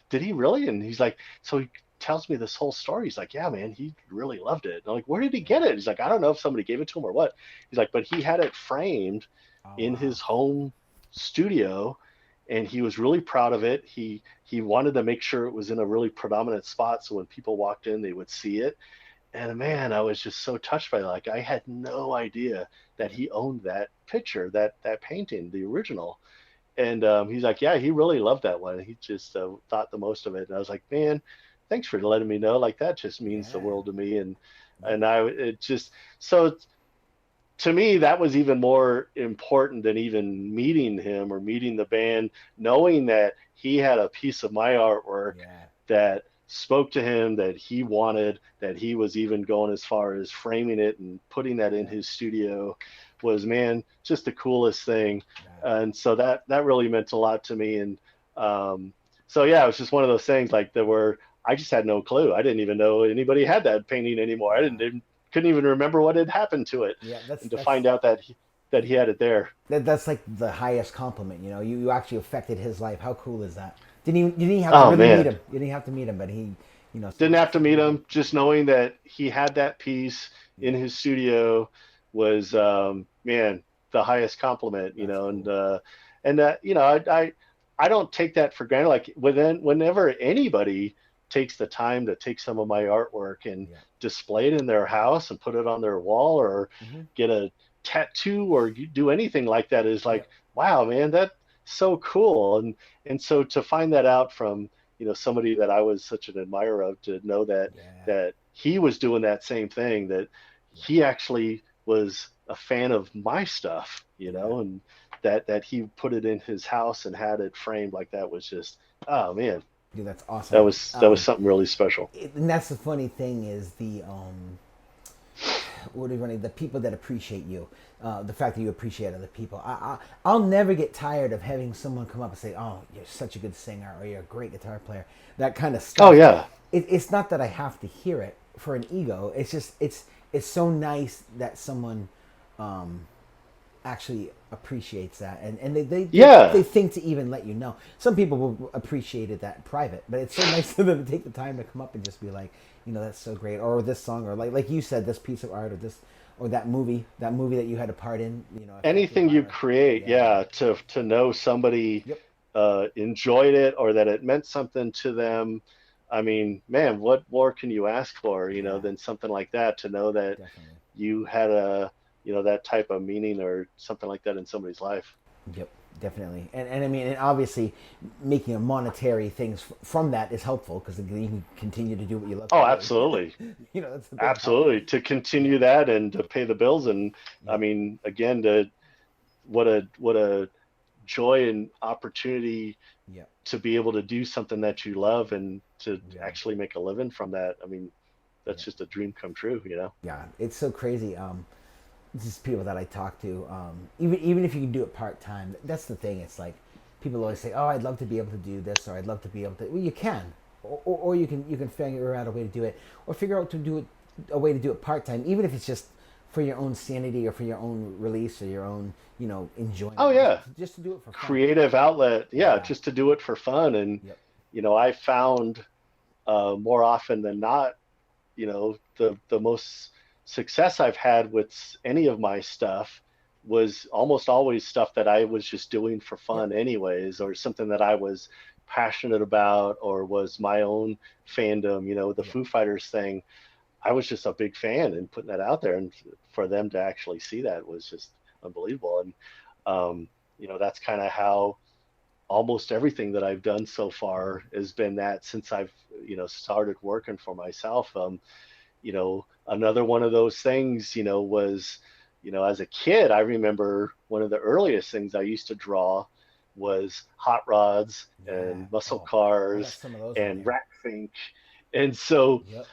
did he really?" And he's like, so he tells me this whole story. He's like, "Yeah, man, he really loved it." And I'm like, "Where did he get it?" He's like, "I don't know if somebody gave it to him or what." He's like, "But he had it framed Oh, in wow. his home studio, and he was really proud of it. He wanted to make sure it was in a really predominant spot so when people walked in, they would see it." And man, I was just so touched by it. Like I had no idea that he owned that picture, that painting, the original. And he's like, "Yeah, he really loved that one. He just thought the most of it." And I was like, "Man, thanks for letting me know. Like that just means the Yeah. world to me." And Yep. it just so to me that was even more important than even meeting him or meeting the band, knowing that he had a piece of my artwork Yeah. that spoke to him, that he wanted, that he was even going as far as framing it and putting that in Yeah. his studio, was, man, just the coolest thing. Yeah. And so that really meant a lot to me. And um, so yeah, it was just one of those things like I just had no clue. I didn't even know anybody had that painting anymore. I Wow. couldn't even remember what had happened to it. Yeah. That's And to find out that he had it there. that's like the highest compliment. You actually affected his life. How cool is that? You didn't have to Oh really meet man, him. You didn't have to meet him, but he, didn't have to meet him. Just knowing that he had that piece Yeah. in his studio was, man, the highest compliment. That's cool. I don't take that for granted. Like whenever anybody takes the time to take some of my artwork and Yeah. display it in their house and put it on their wall, or Mm-hmm. get a tattoo or do anything like that, is Yeah. like, wow, man, that's so cool. And so to find that out from somebody that I was such an admirer of, to know that Yeah. he was doing that same thing, that Yeah. he actually was a fan of my stuff, Yeah. and that he put it in his house and had it framed like that, was just, oh man, Dude, that's that awesome. was that was something really special. And that's the funny thing is what do you want? The people that appreciate you, the fact that you appreciate other people. I'll never get tired of having someone come up and say, "Oh, you're such a good singer," or "You're a great guitar player." That kind of Oh stuff. yeah. It's not that I have to hear it for an ego. It's just it's so nice that someone actually appreciates that, and Yeah. they think to even let you know. Some people will appreciate it that private, but it's so nice of them to take the time to come up and just be like, that's so great, or this song, or like you said, this piece of art, or this, or that movie that you had a part in, affected Anything you our, create, yeah. yeah, to know somebody Yep. enjoyed it, or that it meant something to them. I mean, man, what more can you ask for, Yeah. than something like that, to know that Definitely. you had that type of meaning or something like that in somebody's life. Yep, definitely. And I mean, and obviously, making a monetary things from that is helpful because you can continue to do what you love to Oh, do. absolutely. That's the big help. Absolutely. To Yeah. continue that and to pay the bills. And I Yep. mean, again, what a joy and opportunity Yep. to be able to do something that you love and to Yeah. actually make a living from that. I mean, that's Yeah. just a dream come true, Yeah. It's so crazy. Just people that I talk to, even if you can do it part time, that's the thing. It's like people always say, "Oh, I'd love to be able to do this," or "I'd love to be able to." Well, you can, or you can figure out a way to do it, or figure out to do it a way to do it part time, even if it's just for your own sanity or for your own release or your own enjoyment. Oh yeah. Just to do it for fun. Creative outlet. Yeah. Yeah. Just to do it for fun. And, Yep. I found more often than not, the most success I've had with any of my stuff was almost always stuff that I was just doing for Yep. fun anyways, or something that I was passionate about, or was my own fandom. The Yep. Foo Fighters thing, I was just a big fan and putting that out there, and for them to actually see that was just unbelievable. And that's kind of how almost everything that I've done so far has been that since I've, started working for myself. Another one of those things, was, as a kid, I remember one of the earliest things I used to draw was hot rods Yeah. and muscle Oh, I got cars some of those right and here. rack fink. And so Yep.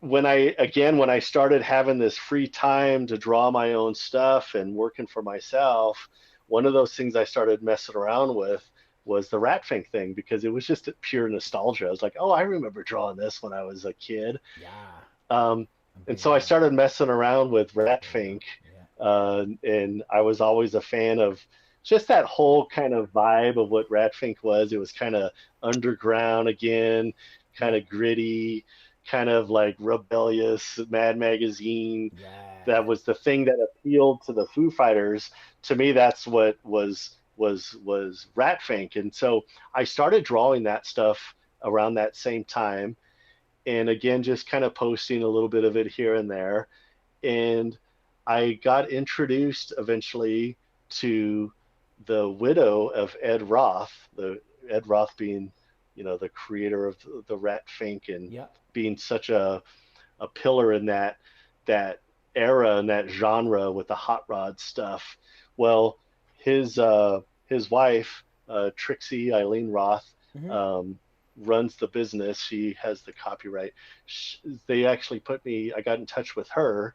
when I started having this free time to draw my own stuff and working for myself, one of those things I started messing around with was the rat fink thing because it was just pure nostalgia. I was like, oh, I remember drawing this when I was a kid. Yeah. Um, I'm and big so on I that. started messing around with rat There you go. fink, Yeah. and I was always a fan of just that whole kind of vibe of what rat fink was. It was kind of underground again, kind Yep. of gritty, kind of like rebellious, Mad Magazine. That Yeah. was the thing that appealed to the Foo Fighters. To me, that's what was rat fink, and so I started drawing that stuff around that same time, and again, just kind of posting a little bit of it here and there. And I got introduced eventually to the widow of Ed Roth, the Ed Roth being, the creator of the Rat Fink and Yep. being such a pillar in that era and that genre with the hot rod stuff. Well, his wife, Trixie Eileen Roth, Mm-hmm. um, runs the business. She has the copyright. They actually I got in touch with her,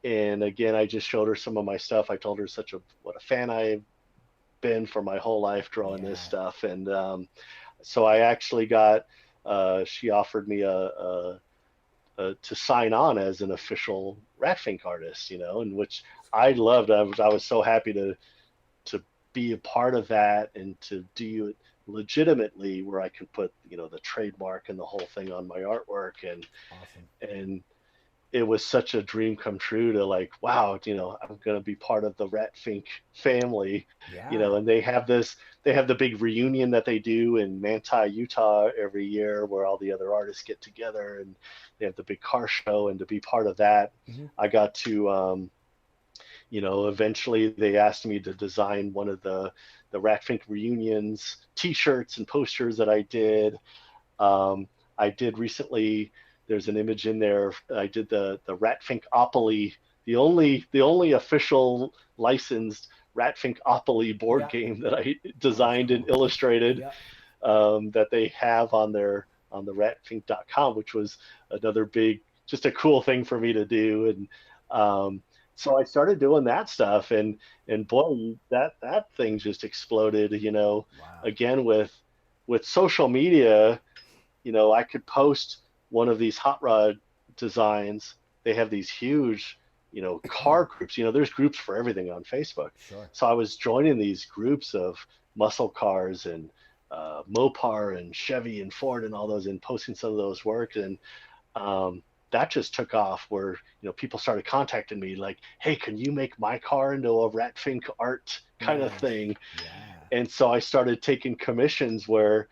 and again, I just showed her some of my stuff. I told her what a fan I've been for my whole life drawing this Yeah. stuff, and so I actually got. She offered me to sign on as an official Rat Fink artist, in which It's I cool. loved. I was so happy to be a part of that and to do it legitimately, where I could put the trademark and the whole thing on my artwork, Awesome. and it was such a dream come true to like, wow, I'm going to be part of the Rat Fink family, Yeah. and they have the big reunion that they do in Manti, Utah every year where all the other artists get together and they have the big car show. And to be part of that, Mm-hmm. I got to, eventually they asked me to design one of the Rat Fink reunions t-shirts and posters that I did. Um, I did recently. There's an image in there. I did the Ratfinkopoly, the only official licensed Ratfinkopoly board Yep. game that I Oh, that's designed and cool. illustrated, Yep. that they have on the ratfink.com, which was another big, just a cool thing for me to do. And so I started doing that stuff, and boy, that thing just exploded. Wow. Again with social media, I could post one of these hot rod designs. They have these huge, car groups. There's groups for everything on Facebook. Sure. So I was joining these groups of muscle cars and Mopar and Chevy and Ford and all those, and posting some of those work. And that just took off where, people started contacting me like, hey, can you make my car into a Rat Fink art kind of Nice. thing? Yeah. And so I started taking commissions where,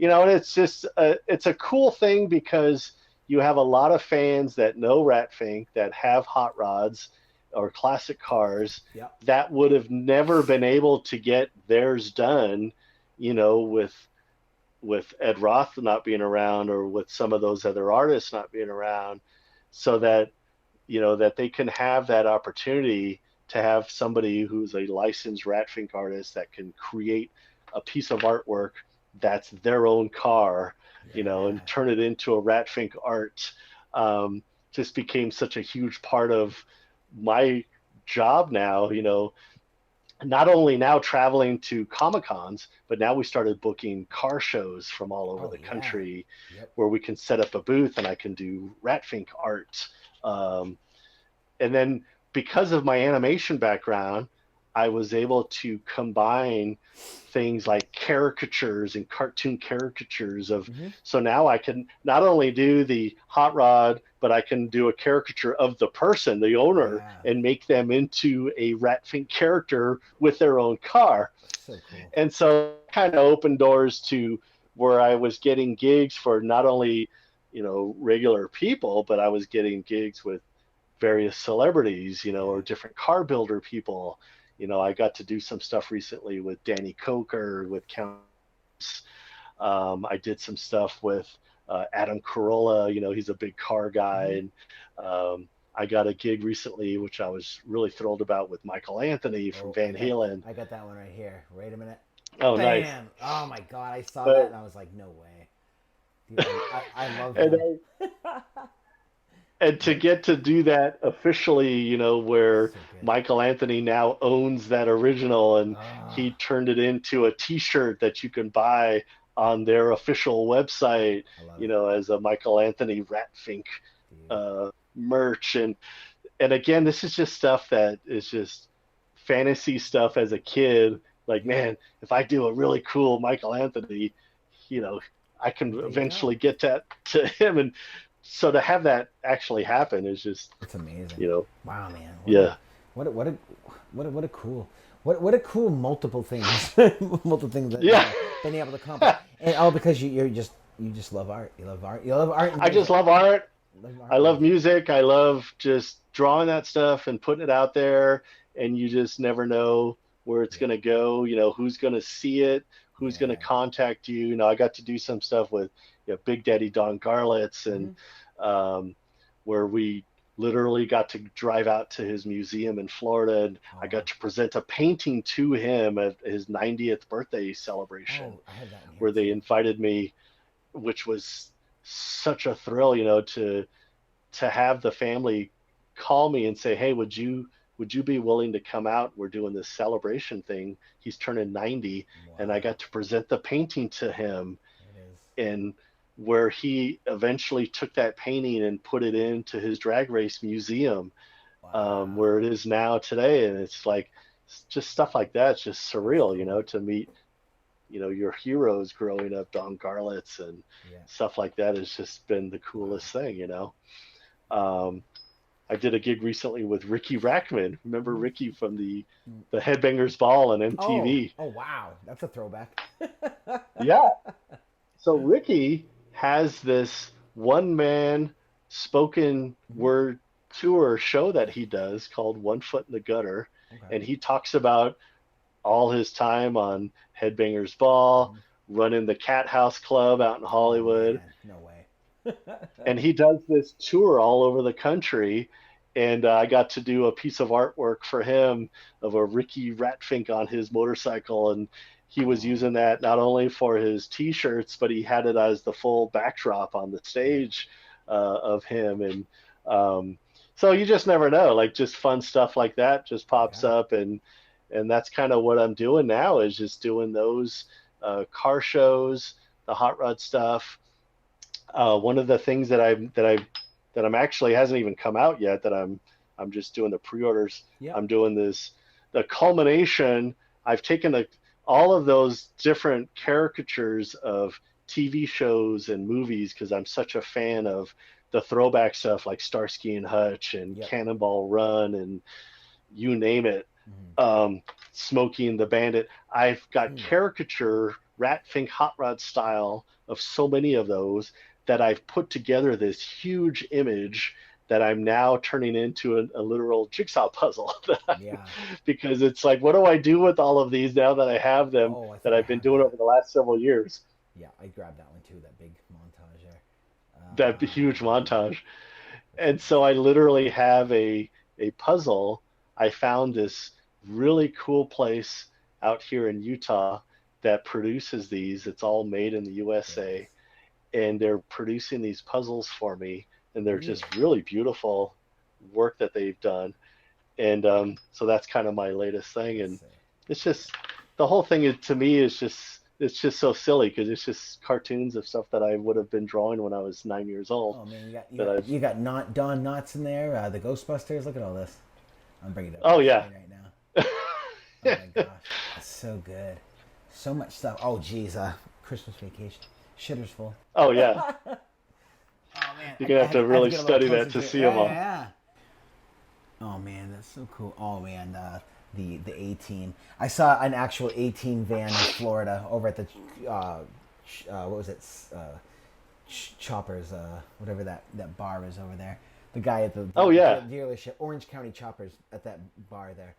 and it's just it's a cool thing because you have a lot of fans that know Rat Fink that have hot rods or classic cars Yep. that would have never been able to get theirs done, with Ed Roth not being around or with some of those other artists not being around, so that that they can have that opportunity to have somebody who's a licensed Rat Fink artist that can create a piece of artwork that's their own car, and Yeah. turn it into a Rat Fink art. Um, just became such a huge part of my job now, not only now traveling to Comic Cons, but now we started booking car shows from all over Oh the yeah. country Yep. where we can set up a booth and I can do Rat Fink art. Um, and then because of my animation background, I was able to combine things like caricatures and cartoon caricatures of. Mm-hmm. So now I can not only do the hot rod, but I can do a caricature of the person, the owner, Yeah. and make them into a Rat Fink character with their own car. So cool. And so kind of opened doors to where I was getting gigs for not only, regular people, but I was getting gigs with various celebrities, or Yeah. different car builder people, I got to do some stuff recently with Danny Coker, with Count. I did some stuff with Adam Carolla. He's a big car guy, and I got a gig recently, which I was really thrilled about, with Michael Anthony from Van Halen. I got that one right here. Wait a minute. Oh, Bam! nice. Oh my God, I saw that and I was like, no way. Dude, I love him. And to get to do that officially, where So good. Michael Anthony now owns that original, and he turned it into a T-shirt that you can buy on their official website, I love it. as a Michael Anthony Ratfink merch. And again, this is just stuff that is just fantasy stuff as a kid. Like, man, if I do a really cool Michael Anthony, I can There you eventually go. get that to him. And so to have that actually happen is just, It's amazing. Wow, man. yeah. What a cool multiple things that Yeah. been able to accomplish. And all because you just love art. You love art. You love art. And I just music. love art. Love art I and love music. music. I love just drawing that stuff and putting it out there. And you just never know where it's Yeah. going to go, who's going to see it, who's going to Yeah. contact you. I got to do some stuff with Big Daddy Don Garlitz, and where we literally got to drive out to his museum in Florida, and I got to present a painting to him at his 90th birthday celebration, Oh, I have that in here where they too. invited me, which was such a thrill, to have the family call me and say, "Hey, would you be willing to come out? We're doing this celebration thing. He's turning 90." And I Wow. got to present the painting to him, It is. and where he eventually took that painting and put it into his drag race museum, Wow. where it is now today. And it's like, just stuff like that. It's just That's surreal, cool. to meet, your heroes growing up, Don Garlitz and Yeah. stuff like that. Has just been the Wow. coolest thing. Um, I did a gig recently with Ricky Rackman. Remember Ricky from the Headbangers Ball on Oh. MTV? Oh, wow. That's a throwback. Yeah. So Ricky has this one man spoken word tour show that he does called One Foot in the Gutter. Okay. And he talks about all his time on Headbangers Ball, running the Cat House Club out in Oh Hollywood. man, no way. And he does this tour all over the country. And I got to do a piece of artwork for him of a Ricky Ratfink on his motorcycle, and he was Oh using that not only for his T-shirts, but he had it as the full backdrop on the yeah. stage of him. And so you just never know, like, just fun stuff like that just pops Yeah. up, and that's kind of what I'm doing now, is just doing those car shows, the hot rod stuff. One of the things that I'm actually hasn't even come out yet, that I'm just doing the pre-orders. Yep. I'm doing the culmination. I've taken all of those different caricatures of TV shows and movies, because I'm such a fan of the throwback stuff like Starsky and Hutch and Yep. Cannonball Run and you name it. Mm-hmm. Smokey and the Bandit. I've got caricature Ratfink Hot Rod style of so many of those, that I've put together this huge image that I'm now turning into a literal jigsaw puzzle. Yeah. Because it's like, what do I do with all of these now that I have them, Oh, I that think I I've been have doing that. over the last several years? Yeah, I grabbed that one too. That big montage there. That huge montage. That's And so awesome. I literally have a puzzle. I found this really cool place out here in Utah that produces these. It's all made in the Very USA, nice. and they're producing these puzzles for me, and they're Really? just really beautiful work that they've done. And so that's kind of my latest thing. That's And sick. it's just, the whole thing to me is just, it's just so silly, because it's just cartoons of stuff that I would have been drawing when I was 9 years old. Oh man, you got you That got I've you got not Don Knotts in there. The Ghostbusters. Look at all this. I'm bringing it up on Oh the yeah. screen right now. Oh my gosh, it's so good. So much stuff. Oh geez, Christmas Vacation. Shitter's full. Oh yeah. Oh man, You're gonna have to I had to really get a little study that closer to to it. see Yeah, them yeah, all. yeah. Oh man, that's so cool. Oh man, the A-Team. I saw an actual A-Team van in Florida over at the what was it? Choppers, whatever that bar is over there. The guy at the Oh yeah. dealership, Orange County Choppers, at that bar there.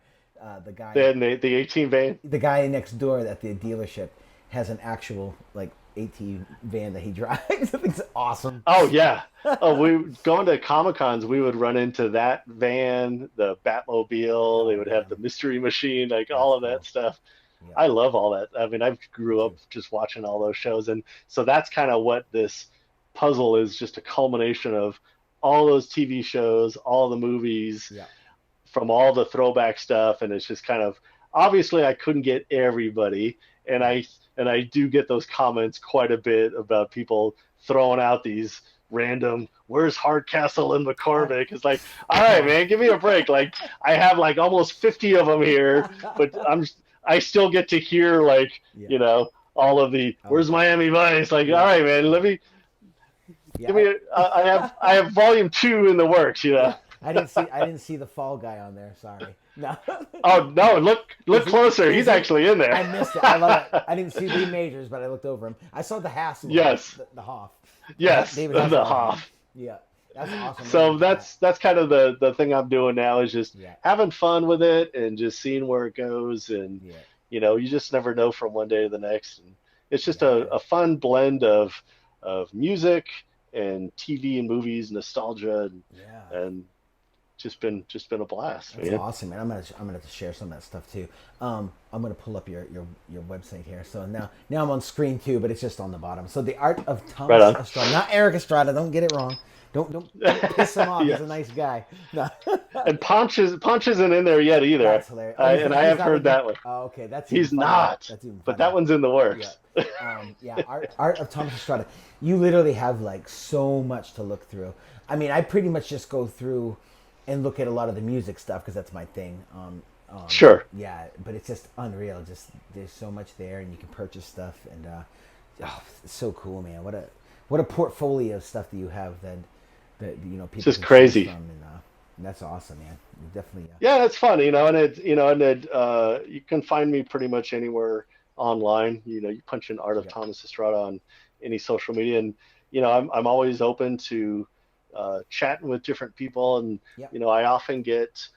The guy, the 18 van. the guy next door at the dealership has an actual like 18 van that he drives. I think it's awesome. Oh yeah. Oh, we going to Comic Cons. We would run into that van, the Batmobile. They would have the Mystery Machine, like all of that stuff. Yeah. I love all that. I mean, I grew up just watching all those shows, and so that's kind of what this puzzle is. Just a culmination of all those TV shows, all the movies, from all the throwback stuff, and it's just kind of obviously I couldn't get everybody, and I do get those comments quite a bit about people throwing out these random "Where's Hardcastle and McCormick?" It's like, all right, man, give me a break. Like I have like almost 50 of them here, but I still get to hear like all of the "Where's Miami Vice?" Like, all right, man, let me give me. I have volume 2 in the works. I didn't see the Fall Guy on there. Sorry. No. Oh no! Look closer. He's actually in there. I missed it. I love it. I didn't see Lee Majors, but I looked over him. I saw the Hassel. Yes. The Hoff. Yes. David the Hoff. Yeah. That's awesome. So that's kind of the thing I'm doing now is just having fun with it and just seeing where it goes, and you just never know from one day to the next. And it's just a fun blend of music and TV and movies, nostalgia, and just been a blast. That's awesome, man. I'm gonna have to share some of that stuff too. I'm gonna pull up your website here. So now I'm on screen too, but it's just on the bottom. So the art of Thomas Estrada, not Eric Estrada. Don't get it wrong. Don't piss him off. He's a nice guy. No. And Punch isn't in there yet either. That's hilarious. And I have heard that one. Oh, okay. He's not. That's even but that one's in the works. Yeah. Art of Thomas Estrada. You literally have like so much to look through. I mean, I pretty much just go through and look at a lot of the music stuff because that's my thing. Sure. Yeah, but it's just unreal. Just there's so much there, and you can purchase stuff, and it's so cool, man. What a portfolio of stuff that you have that people. It's just crazy. From, and that's awesome, man. Definitely. Yeah, that's fun, and you can find me pretty much anywhere online. You punch in Art of Thomas Estrada on any social media, and I'm always open to chatting with different people, and I often get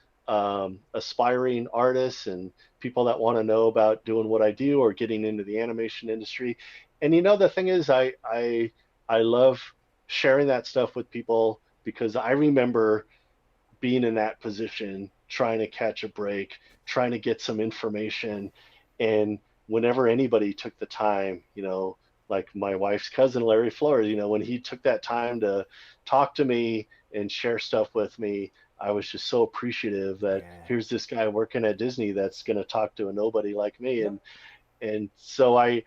aspiring artists and people that want to know about doing what I do or getting into the animation industry. And the thing is, I love sharing that stuff with people because I remember being in that position, trying to catch a break, trying to get some information, and whenever anybody took the time, like my wife's cousin Larry Flores, when he took that time to talk to me and share stuff with me, I was just so appreciative that here's this guy working at Disney that's going to talk to a nobody like me. And so I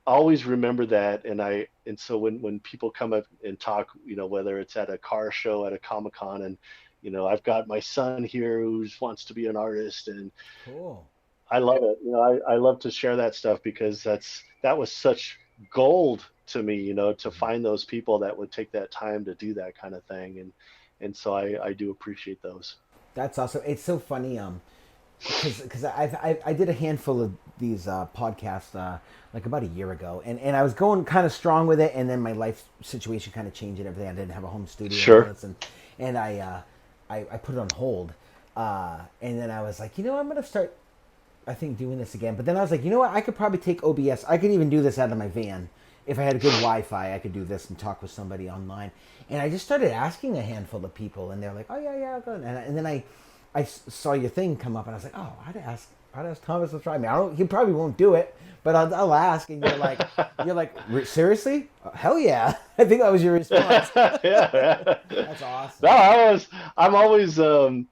always remember that. And so when people come up and talk, whether it's at a car show, at a Comic-Con, and, I've got my son here who wants to be an artist, and cool. I love it. I love to share that stuff because that was such gold to me, to find those people that would take that time to do that kind of thing. And so I do appreciate those. That's awesome. It's so funny. Because I did a handful of these podcasts like about a year ago, and I was going kind of strong with it, and then my life situation kind of changed and everything. I didn't have a home studio. Sure. And I put it on hold, and then I was like, I'm going to start, I think, doing this again. But then I was like, you know what? I could probably take OBS. I could even do this out of my van. If I had a good Wi-Fi, I could do this and talk with somebody online. And I just started asking a handful of people, and they're like, oh, yeah, go ahead. And then I saw your thing come up, and I was like, oh, I'd ask Thomas to try me. He probably won't do it, but I'll ask. And you're like, seriously? Hell yeah! I think that was your response. Yeah. That's awesome. No, I'm always, cool.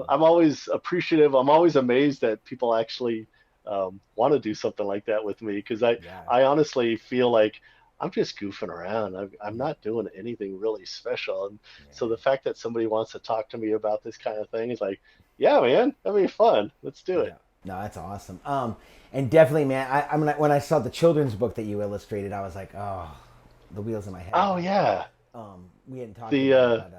I'm always appreciative. I'm always amazed that people actually want to do something like that with me, because I honestly feel like I'm just goofing around. I'm not doing anything really special. And so the fact that somebody wants to talk to me about this kind of thing is like, yeah, man, that'd be fun. Let's do it. No, that's awesome. And definitely, man, when I saw the children's book that you illustrated, I was like, oh, the wheels in my head. Oh, yeah. We hadn't talked about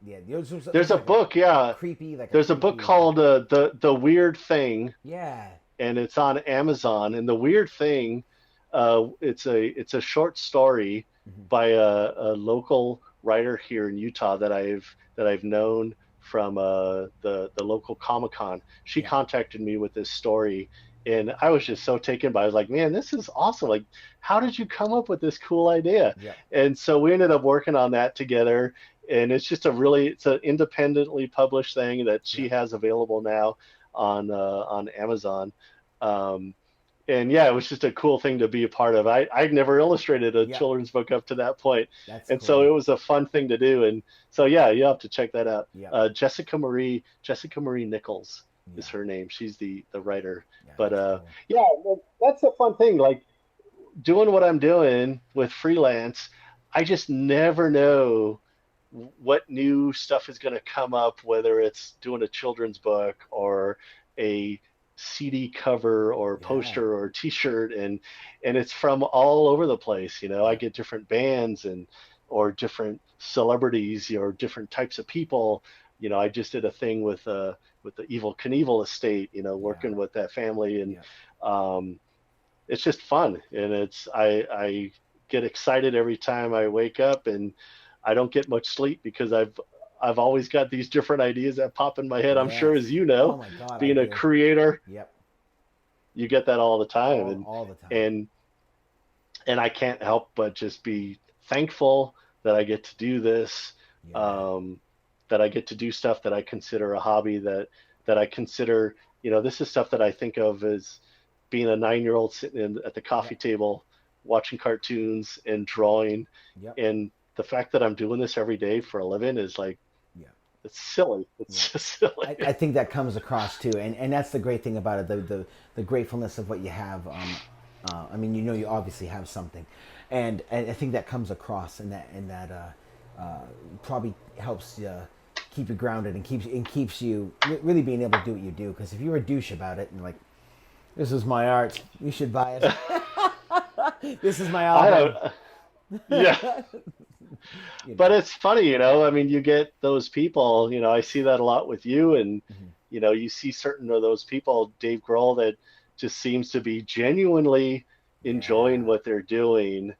it, there's a book, creepy. There's a book called The Weird Thing. Yeah. And it's on Amazon. And The Weird Thing, it's a short story by a local writer here in Utah that I've known from the local Comic-Con. She Yeah. contacted me with this story, and I was just so taken by it. I was like, man, this is awesome. Like, how did you come up with this cool idea? Yeah. And so we ended up working on that together. And it's just it's an independently published thing that she has available now on Amazon. And yeah, it was just a cool thing to be a part of. I'd never illustrated a children's book up to that point. That's And cool. so it was a fun thing to do. And so, yeah, you have to check that out. Yeah. Jessica Marie Nichols is her name. She's the writer. Yeah, But cool. yeah, that's a fun thing. Like doing what I'm doing with freelance, I just never know what new stuff is going to come up, whether it's doing a children's book or a CD cover or poster or T-shirt, and it's from all over the place. I get different bands or different celebrities or different types of people. I just did a thing with the Evil Knievel estate. Working with that family, and it's just fun, and I get excited every time I wake up, and I don't get much sleep because I've always got these different ideas that pop in my head. I'm sure, as you know, oh my God, being a creator, yep, you get that all the time, all the time. And I can't help but just be thankful that I get to do this, that I get to do stuff that I consider a hobby, that I consider, this is stuff that I think of as being a 9-year-old sitting at the coffee table, watching cartoons and drawing, and the fact that I'm doing this every day for a living is like, it's silly. It's just silly. I think that comes across too, and that's the great thing about it, the gratefulness of what you have. I mean, you obviously have something, and I think that comes across, and that probably helps keep you grounded and keeps you really being able to do what you do. Because if you're a douche about it and like, this is my art, you should buy it. This is my album. Yeah. But it's funny, I mean, you get those people, I see that a lot with you, and, you see certain of those people, Dave Grohl, that just seems to be genuinely enjoying what they're doing.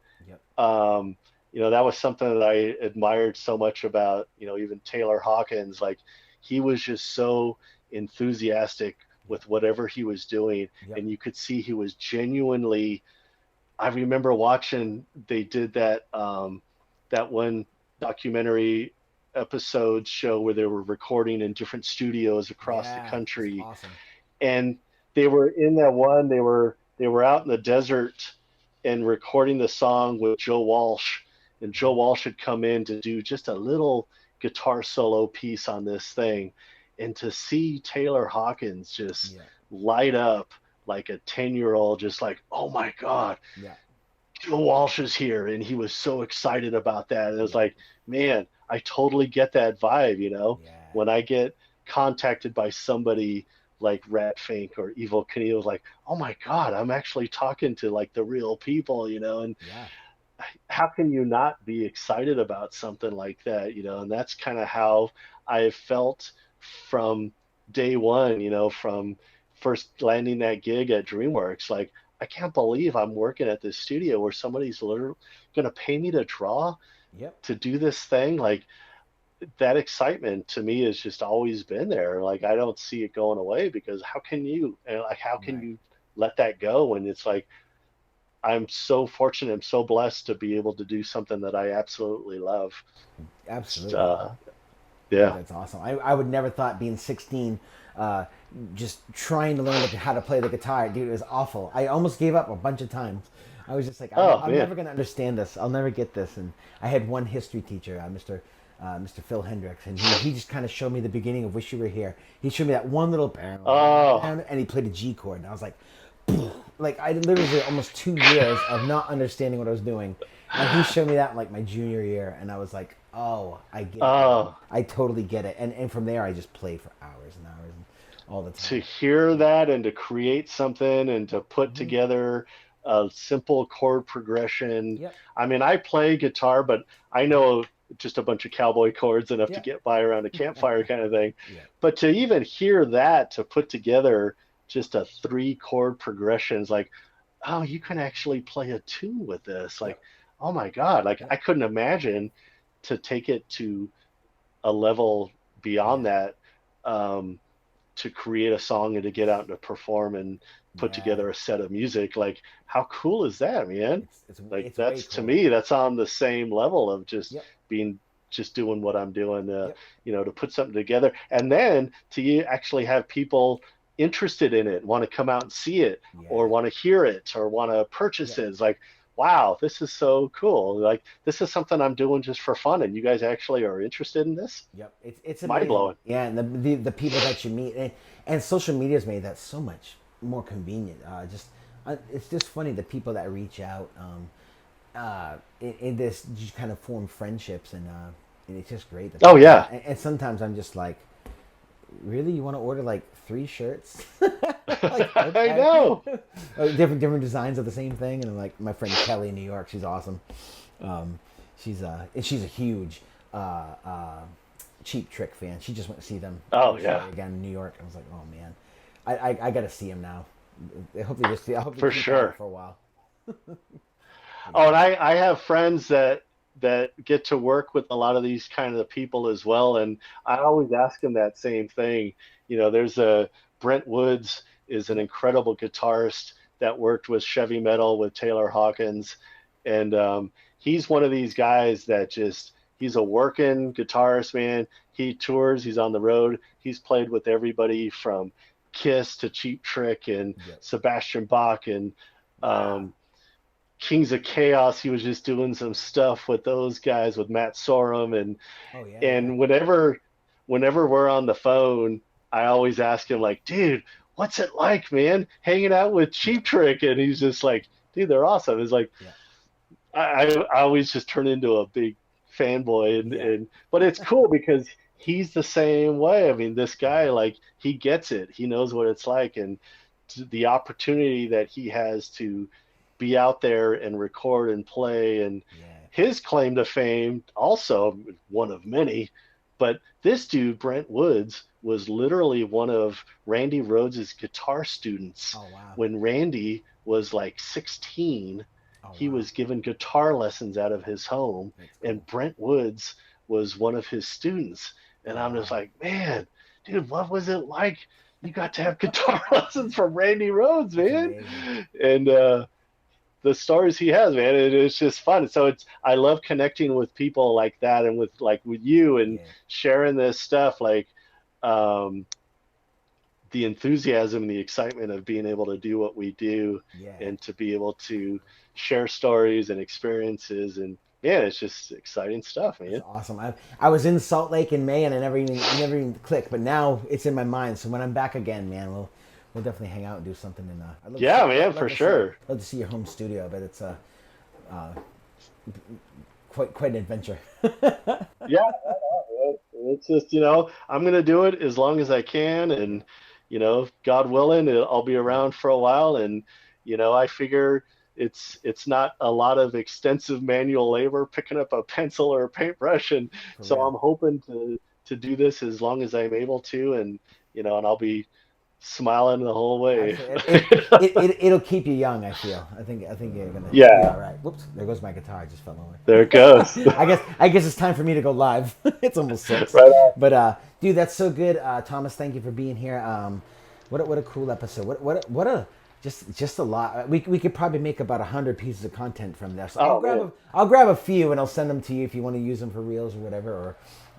That was something that I admired so much about, even Taylor Hawkins. Like, he was just so enthusiastic with whatever he was doing, and you could see he was genuinely. I remember watching, they did that one documentary episode show where they were recording in different studios across the country. Awesome. And they were in that one, they were out in the desert and recording the song with Joe Walsh, and Joe Walsh had come in to do just a little guitar solo piece on this thing, and to see Taylor Hawkins just light up like a 10-year-old, just like, oh my God, Joe Walsh is here. And he was so excited about that. And it was like, man, I totally get that vibe, when I get contacted by somebody like Rat Fink or Evil Knievel, like, oh my God, I'm actually talking to like the real people, and how can you not be excited about something like that, and that's kind of how I felt from day one, from first landing that gig at Dreamworks. Like, I can't believe I'm working at this studio where somebody's literally going to pay me to draw, to do this thing. Like, that excitement to me has just always been there. Like, I don't see it going away, because how can you let that go when it's like, I'm so fortunate, I'm so blessed to be able to do something that I absolutely love. Absolutely. That's awesome. I would never thought, being 16, just trying to learn how to play the guitar, dude, it was awful. I almost gave up a bunch of times. I was just like, I'm never going to understand this. I'll never get this. And I had one history teacher, Mr. Phil Hendricks, and he just kind of showed me the beginning of Wish You Were Here. He showed me that one little and he played a G chord, and I was like, like, I literally almost 2 years of not understanding what I was doing, and he showed me that in like my junior year, and I was like, oh, I get it. I totally get it. And from there, I just played for hours and hours and all the time. To hear that and to create something and to put together a simple chord progression. I mean, I play guitar, but I know just a bunch of cowboy chords enough to get by around a campfire kind of thing. But to even hear that, to put together just a 3-chord progression, is like, oh, you can actually play a tune with this. Like, oh my God, like I couldn't imagine to take it to a level beyond that, to create a song and to get out and to perform and put together a set of music. Like, how cool is that, man? Like, It's way that's to cool. me, that's on the same level of just Yep. being, just doing what I'm doing, Yep. to put something together, and then to actually have people interested in it, want to come out and see it, or want to hear it, or want to purchase it. It's like, wow, this is so cool. Like, this is something I'm doing just for fun, and you guys actually are interested in this. Yep, it's mind amazing. blowing. Yeah, and the people that you meet, and social media has made that so much more convenient. It's just funny the people that reach out. In this, you kind of form friendships, and it's just great. Oh yeah. And sometimes I'm just like, really, you want to order like 3 shirts? Like, I know. different designs of the same thing, and like my friend Kelly in New York, she's awesome. She's a huge Cheap Trick fan. She just went to see them. Oh yeah. Again in New York. I was like, oh man, I got to see him now. I hope For sure. For a while. Oh, and I have friends that get to work with a lot of these kind of people as well, and I always ask them that same thing. There's Brent Woods is an incredible guitarist that worked with Chevy Metal with Taylor Hawkins, and he's one of these guys that he's a working guitarist, man. He tours, he's on the road, he's played with everybody from Kiss to Cheap Trick and Sebastian Bach and Kings of Chaos. He was just doing some stuff with those guys, with Matt Sorum, and whenever we're on the phone, I always ask him, like, dude, what's it like, man, hanging out with Cheap Trick? And he's just like, dude, they're awesome. It's like, I always just turn into a big fanboy, but it's cool because he's the same way. I mean, this guy, like, he gets it. He knows what it's like, and the opportunity that he has to be out there and record and play, and his claim to fame, also one of many, but this dude, Brent Woods, was literally one of Randy Rhoads' guitar students. When Randy was like 16. He was given guitar lessons out of his home, and Brent Woods was one of his students. And I'm just like, man, dude, what was it like? You got to have guitar lessons from Randy Rhoads, man. And the stories he has, man, it's just fun. So I love connecting with people like that, and with you, and sharing this stuff, like the enthusiasm and the excitement of being able to do what we do, and to be able to share stories and experiences, and it's just exciting stuff, man. That's awesome. I was in Salt Lake in May, and I never even clicked, but now it's in my mind. So when I'm back again, man, we'll definitely hang out and do something. Man, for sure. I'd love to see your home studio, but it's quite an adventure. It's just, I'm gonna do it as long as I can, and God willing, I'll be around for a while, and I figure it's not a lot of extensive manual labor picking up a pencil or a paintbrush, and so I'm hoping to do this as long as I'm able to, and and I'll be smiling the whole way. It'll keep you young, I feel. I think you're gonna be all right. Whoops, there goes my guitar. I just fell over. There it goes. I guess it's time for me to go live. It's almost 6. Right on. But dude, that's so good. Thomas, thank you for being here. What a cool episode. What a just a lot. We could probably make about 100 pieces of content from this. I'll grab a few, and I'll send them to you if you want to use them for reels or whatever. Or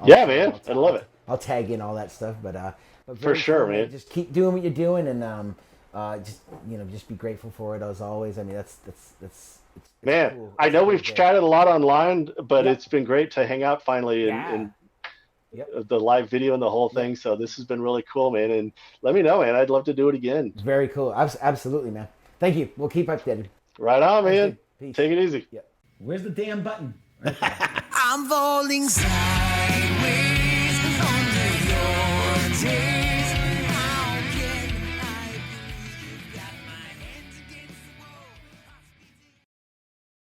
man, I love it. I'll tag in all that stuff, but for sure, cool, man. Just keep doing what you're doing, and just be grateful for it as always. I mean, it's man, cool. I know we've chatted a lot online, but it's been great to hang out finally and the live video and the whole thing. So this has been really cool, man. And let me know, man. I'd love to do it again. Very cool. Absolutely, man. Thank you. We'll keep updated. Right on, man. Peace. Take it easy. Where's the damn button? I'm falling sideways.